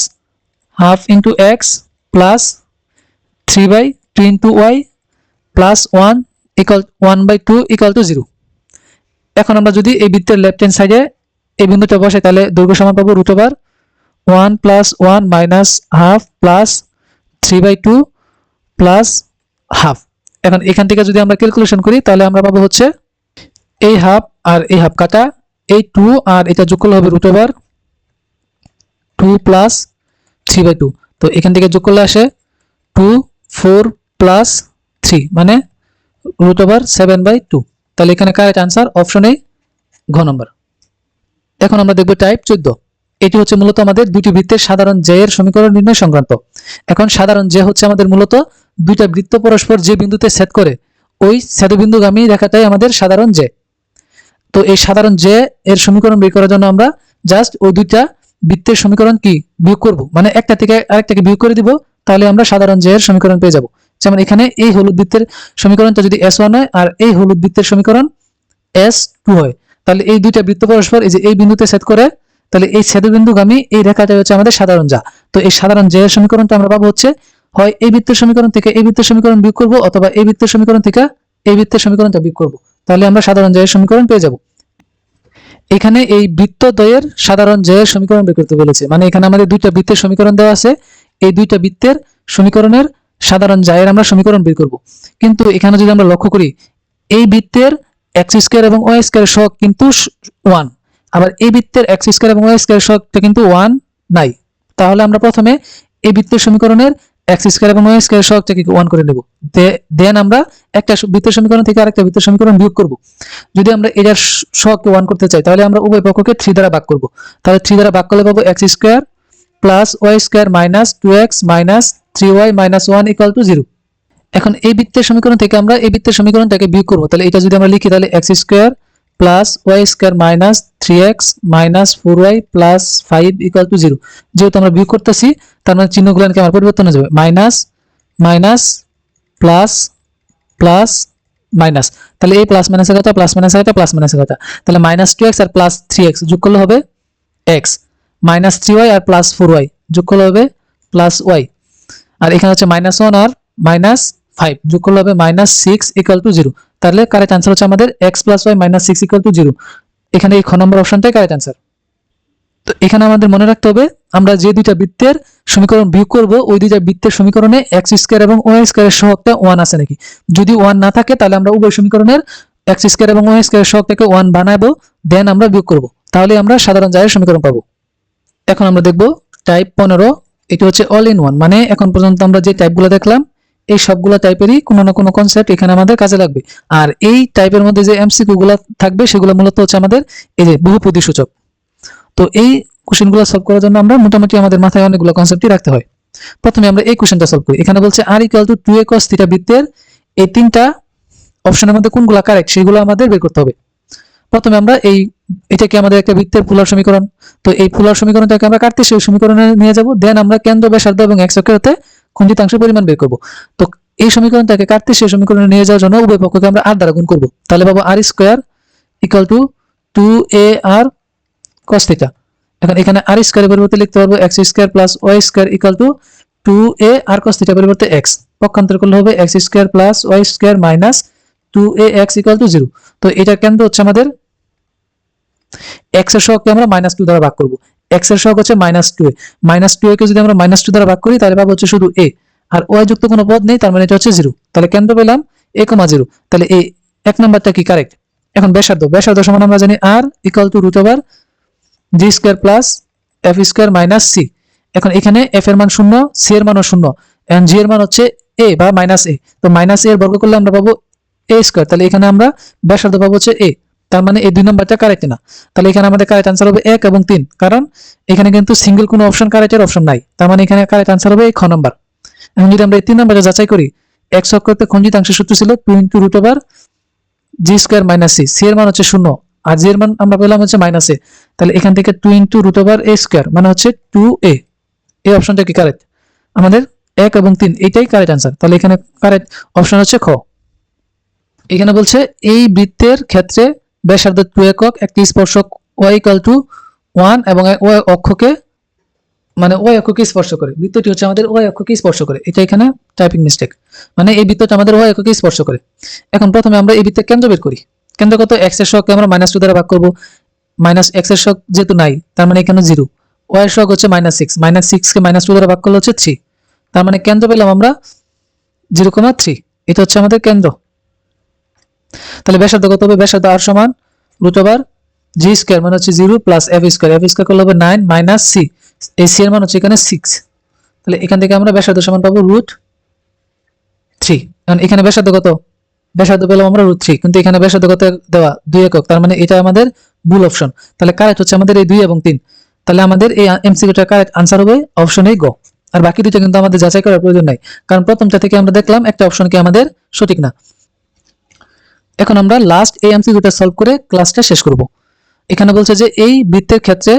half into x plus 3/2 into y plus 1 equal 1/2 equal to 0। এখন আমরা যদি এই বৃত্তের লেফট হ্যান্ড সাইডে এই বিন্দুটা বসাই তাহলে দৈর্ঘ্য সমান পাবো √1 plus 1 minus half plus 3/2 plus half. এখন এখান থেকে যদি আমরা ক্যালকুলেশন করি তাহলে আমরা পাবো হচ্ছে এই হাফ আর এই হাফ কাটা, এই 2 আর এটা যোগ করলে হবে √2 প্লাস 3/2। তো এখান থেকে যোগ করলে আসে 2 4 প্লাস 3 মানে √7/2। তাহলে এখানে কারেক্ট आंसर অপশন এ ঘ নম্বর। এখন আমরা দেখব টাইপ 14। এটি হচ্ছে মূলত আমাদের দুটি বৃত্তের সাধারণ জ্যা এর সমীকরণ নির্ণয় সংক্রান্ত। এখন সাধারণ জ্যা হচ্ছে আমাদের মূলত দুইটা বৃত্ত পরস্পর যে বিন্দুতে ছেদ করে ওই ছেদবিন্দুগামী রেখাটাই আমাদের সাধারণ জ্যা। তো তো এই সাধারণ যে এর সমীকরণ বের করার জন্য আমরা জাস্ট ওই দুইটা বৃত্তের সমীকরণ কি বিয়োগ করব, মানে একটা থেকে আরেকটাকে বিয়োগ করে দিব, তাহলে আমরা সাধারণ যে এর সমীকরণ পেয়ে যাব। যেমন এখানে এই হলুদ বৃত্তের সমীকরণটা যদি S1 হয় আর এই হলুদ বৃত্তের সমীকরণ S2 হয়, তাহলে এই দুইটা বৃত্ত পরস্পর এই যে এই বিন্দুতে ছেদ করে, তাহলে এই ছেদবিন্দুগামী এই রেখাটা হচ্ছে আমাদের সাধারণ যা। তো এই সাধারণ যে এর সমীকরণটা আমরা পাবো হচ্ছে হয় এই বৃত্তের সমীকরণ থেকে এই বৃত্তের সমীকরণ বিয়োগ করব, অথবা এই বৃত্তের সমীকরণ থেকে এই বৃত্তের সমীকরণটা বিয়োগ করব, তাহলে আমরা সাধারণ যে এর সমীকরণ পেয়ে যাব। এখানে এই বৃত্তদ্বয়ের সাধারণ যে এর সমীকরণ বের করতে বলেছে, মানে এখানে আমাদের দুইটা বৃত্তের সমীকরণ দেওয়া আছে, এই দুইটা বৃত্তের সমীকরণের সাধারণ জায়ের আমরা সমীকরণ বের করব। কিন্তু এখানে যদি আমরা লক্ষ্য করি, এই বৃত্তের এক্স স্কয়ার এবং ওয়াই স্কয়ার সহগ কিন্তু 1, আবার এই বৃত্তের এক্স স্কয়ার এবং ওয়াই স্কয়ার সহগটা কিন্তু 1 নাই। তাহলে আমরা প্রথমে এই বৃত্তের সমীকরণের এক্স স্কয়ার এবং ওয়াই স্কয়ার সহগটাকে 1 করে নেব, দেন আমরা একটা বৃত্তের সমীকরণ থেকে আরেকটা বৃত্তের সমীকরণ বিয়োগ করব। যদি আমরা এটার সহগকে 1 করতে চাই, তাহলে আমরা উভয় পক্ষকে 3 দ্বারা ভাগ করব। তাহলে 3 দ্বারা ভাগ করলে পাবো x square plus y square minus 2x minus 3y minus 1 equal to 0। এখন এই বৃত্তের সমীকরণ থেকে আমরা এই বৃত্তের সমীকরণটাকে বিয়োগ করব, তাহলে এটা যদি আমরা লিখি, তাহলে x square plus y square minus 3x minus 4y plus 5 equal to 0। যেহেতু আমরা বিয়োগ করতেছি, তার মানে চিহ্নগুলোকে আমার পরিবর্তন হয়ে যাবে, minus minus plus plus minus, তাহলে এই প্লাস মাইনাসের কথা প্লাস মাইনাসের কথা প্লাস মাইনাসের কথা, তাহলে মাইনাস 2x আর প্লাস 3x যোগ করলে হবে x, মাইনাস 3y আর প্লাস 4y যোগ করলে হবে প্লাস y, আর এখানে হচ্ছে মাইনাস 1 আর মাইনাস 5 যোগ করলে হবে মাইনাস 6 ইকুয়াল টু 0। তাহলে কারেক্ট आंसर হচ্ছে আমাদের x plus y minus 6 equal to 0। এখানে এই খ নম্বর অপশনটাই কারেক্ট आंसर। তো এখানে আমাদের মনে রাখতে হবে, আমরা যে দুইটা বৃত্তের সমীকরণ বিয়োগ করব, ওই দুইটা বৃত্তের সমীকরণে এক্স স্কয়ার এবং ওয়াই স্কয়ারের সহগটা 1 আছে নাকি। যদি 1 না থাকে, তাহলে আমরা উভয় সমীকরণের এক্স স্কয়ার এবং ওয়াই স্কয়ারের সহগটাকে 1 বানাবো, দেন আমরা বিয়োগ করব, তাহলে আমরা সাধারণ জায়ের সমীকরণ পাবো। এখন আমরা দেখব টাইপ 15। এটা হচ্ছে অল ইন ওয়ান, মানে এখন পর্যন্ত আমরা যে টাইপগুলো দেখলাম, এই সবগুলো টাইপেরই কোনো না কোনো কনসেপ্ট এখানে আমাদের কাজে লাগবে। আর এই টাইপের মধ্যে যে এমসিকিউ গুলো থাকবে, সেগুলো মূলত হচ্ছে আমাদের এই যে বহুপদী সূচক। তো এই কোশ্চেনগুলো সলভ করার জন্য আমরা মোটামুটি আমাদের মাথায় অনেকগুলো কনসেপ্টই রাখতে হয়। প্রথমে আমরা এই কোশ্চেনটা সলভ করি। এখানে বলছে r equal to 2a cos theta বৃত্তের এই তিনটা অপশনের মধ্যে কোনগুলো কারেক্ট সেগুলো আমাদের বের করতে হবে। প্রথমে আমরা এটাকে আমাদের একটা বৃত্তের পোলার সমীকরণ, তো এই পোলার সমীকরণটাকে আমরা কার্তেশীয় সমীকরণে নিয়ে যাব, দেন আমরা কেন্দ্র ব্যাসার্ধ এবং x অক্ষের হতে খণ্ডিতাংশের পরিমাণ বের করব। তো এই সমীকরণটাকে কার্তেশীয় সমীকরণে নিয়ে যাওয়ার জন্য উভয় পক্ষকে আমরা r দ্বারা গুণ করব, তাহলে পাবো r square equal two 2ar cos theta. এখন এখানে r স্কয়ারের পরিবর্তে লিখতে পারবো x square plus y square equal two 2ar cos theta পরিবর্তে x, পক্ষান্তর করলে হবে x square plus y square minus 2ax equal to 0। তো এটা কেন্দ্র হচ্ছে আমাদের x এর সহগকে আমরা -2 দ্বারা ভাগ করব। x এর সহগ হচ্ছে -2a, -2a কে যদি আমরা -2 দ্বারা ভাগ করি, তাহলে পাবো হচ্ছে শুধু a, আর y যুক্ত কোনো পদ নেই, তার মানে এটা হচ্ছে 0। তাহলে কেন্দ্র পেলাম a, 0। তাহলে এই এক নাম্বারটা কি কারেক্ট। এখন ব্যাসার্ধ সমান আমরা জানি r equal to √g square plus f square minus c। এখন এখানে f এর মান 0, c এর মানও 0, এন্ড g এর মান হচ্ছে a বা -a। তো -a এর বর্গ করলে আমরা পাবো a স্কয়ার, তাহলে এখানে আমরা ব্যাসার্ধ পাবো হচ্ছে a, তার মানে এই দুই নাম্বারটা কারেক্ট না। তাহলে এখানে আমাদের কারেক্ট आंसर হবে 1 এবং 3, কারণ এখানে কিন্তু সিঙ্গেল কোনো অপশন কারেক্টের অপশন নাই, তার মানে এখানে কারেক্ট आंसर হবে এই খ নাম্বার। এখন যদি আমরা এই 3 নাম্বারটা যাচাই করি, x অক্ষতে খণ্ডিতাংশের সূত্র ছিল 2 √g square minus c, c এর মান হচ্ছে 0 আর g এর মান আমরা পেলাম হচ্ছে -a, তাহলে এখান থেকে 2 √a স্কয়ার মানে হচ্ছে 2a। এই অপশনটা কি কারেক্ট, আমাদের 1 এবং 3 এইটাই কারেক্ট आंसर। তাহলে এখানে কারেক্ট অপশন হচ্ছে খ। এখানে বলছে এই বৃত্তের ক্ষেত্রে ব্যাসার্ধ 2 একক, একটি স্পর্শক y ইকুয়াল টু 1 এবং y অক্ষকে মানে y অক্ষকে স্পর্শ করে, বৃত্তটি হচ্ছে আমাদের y অক্ষকে স্পর্শ করে। এটা এখানে টাইপিং মিস্টেক, মানে এই বৃত্তটা আমাদের y অক্ষকে স্পর্শ করে। এখন প্রথমে আমরা এই বৃত্তের কেন্দ্র বের করি। কেন্দ্র কত, x এর সহগকে আমরা -2 দ্বারা ভাগ করব, -x এর সহগ যেহেতু নাই, তার মানে এখানে 0, y এর সহগ হচ্ছে -6, -6 কে -2 দ্বারা ভাগ করলে হচ্ছে 3, তার মানে কেন্দ্র পেলাম আমরা 0,3। এটা হচ্ছে আমাদের কেন্দ্র। তাহলে ব্যাসার্ধ কত হবে, ব্যাসার্ধ r সমান √g স্কয়ার মানে হচ্ছে 0 প্লাস f স্কয়ার করলে হবে 9 মাইনাস c, এই c এর মান হচ্ছে এখানে 6। তাহলে এখান থেকে আমরা ব্যাসার্ধ সমান পাবো √3। কারণ এখানে ব্যাসার্ধ কত, ব্যাসার্ধ পেলাম আমরা √3, কিন্তু এখানে ব্যাসার্ধ কত দেওয়া 2 একক, তার মানে এটা আমাদের ভুল অপশন। তাহলে কারেক্ট হচ্ছে আমাদের এই 2 এবং 3। তাহলে আমাদের এই এমসিকিউটার কারেক্ট आंसर হবে অপশন এ গ। আর বাকি দুটো কিন্তু আমাদের যাচাই করার প্রয়োজন নাই, কারণ প্রথমটা থেকে আমরা দেখলাম একটা অপশন কি আমাদের সঠিক না। এখন আমরা লাস্ট এই এমসিকিউটা সলভ করে ক্লাসটা শেষ করব। এখানে বলছে যে এই বৃত্তের ক্ষেত্রে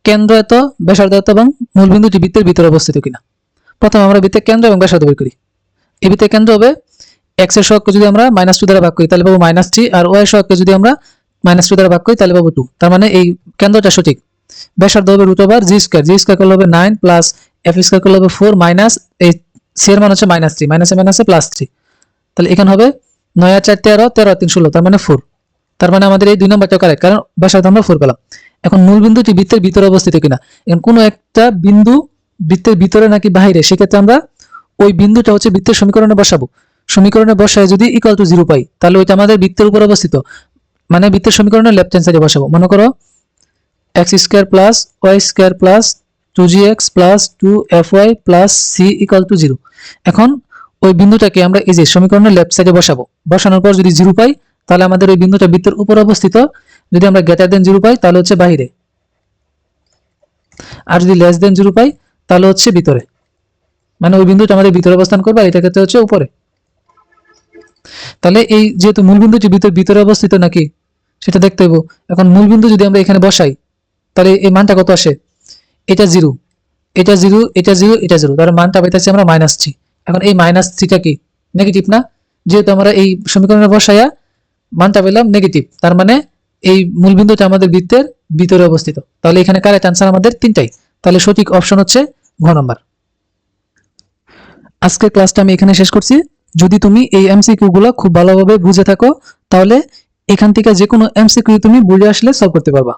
কেন্দ্র এত, ব্যাসার্ধ এত এবং মূলবিন্দুটি বৃত্তের ভিতরে অবস্থিত কিনা। প্রথমে আমরা বৃত্তের কেন্দ্র এবং ব্যাসার্ধ বের করি। এই বৃত্তের কেন্দ্র হবে এক্স এর সহগকে যদি আমরা -2 দ্বারা ভাগ করি তাহলে পাবো -3, আর ওয়াই এর সহগকে যদি আমরা -2 দ্বারা ভাগ করি তাহলে পাবো 2। তার মানে এই কেন্দ্রটা সঠিক। ব্যাসার্ধ হবে √g², g² করলে হবে 9 প্লাস f² করলে হবে 4 মাইনাস এই c এর মান হচ্ছে -3, মাইনাসে মাইনাসে +3। তাহলে এখানে হবে 9 আর 4 13, 13 আর 3 16, তার মানে 4। তার মানে আমাদের এই 2 নম্বরটা কারেক্ট, কারণ ব্যাসার্ধ আমরা 4 পেলাম। এখন মূল বিন্দুটি বৃত্তের ভিতরে অবস্থিত কিনা। এখন কোনো একটা বিন্দু বৃত্তের ভিতরে নাকি বাইরে, সেক্ষেত্রে আমরা ওই বিন্দুটা হচ্ছে বৃত্তের সমীকরণে বসাবো। সমীকরণে বসায় যদি =0 পাই তাহলে ওইটা আমাদের বৃত্তের উপর অবস্থিত, মানে বৃত্তের সমীকরণের লেফট হ্যান্ড সাইডে বসাবো। মনে করো x² plus y² plus 2gx plus 2fy plus c = 0। এখন ওই বিন্দুটাকে আমরা এই যে সমীকরণের লেফট সাইডে বসাবো। বসানোর পর যদি 0 পাই তাহলে আমাদের ওই বিন্দুটা বৃত্তের উপর অবস্থিত। যদি আমরা >0 পাই তাহলে হচ্ছে বাইরে, আর যদি <0 পাই তাহলে হচ্ছে ভিতরে, মানে ওই বিন্দুটা আমাদের ভিতরে অবস্থান করবে আর এটা ক্ষেত্রে হচ্ছে উপরে। তাহলে এই যেহেতু মূল বিন্দুটি ভিতরে অবস্থিত নাকি সেটা দেখতে হবে। এখন মূল বিন্দু যদি আমরা এখানে বসাই তাহলে এই মানটা কত আসে, এটা 0, এটা 0, এটা 0, এটা 0, তার মানটা পাইতেছি আমরা -3। এখন এই -3টা কি নেগেটিভ না, যেহেতু আমরা এই সমীকরণে বসাইয়া মানটা পেলাম নেগেটিভ, তার মানে এই মূল বিন্দুটা আমাদের বৃত্তের ভিতরে অবস্থিত। তাহলে এখানে কারেক্ট आंसर আমাদের তিনটাই। তাহলে সঠিক অপশন হচ্ছে ঘ নাম্বার। আজকের ক্লাসটা আমি এখানে শেষ করছি। যদি তুমি এই এমসিকিউ গুলো খুব ভালোভাবে বুঝে থাকো তাহলে এখান থেকে যে কোনো এমসিকিউ তুমি বুঝে আসলে সলভ করতে পারবা।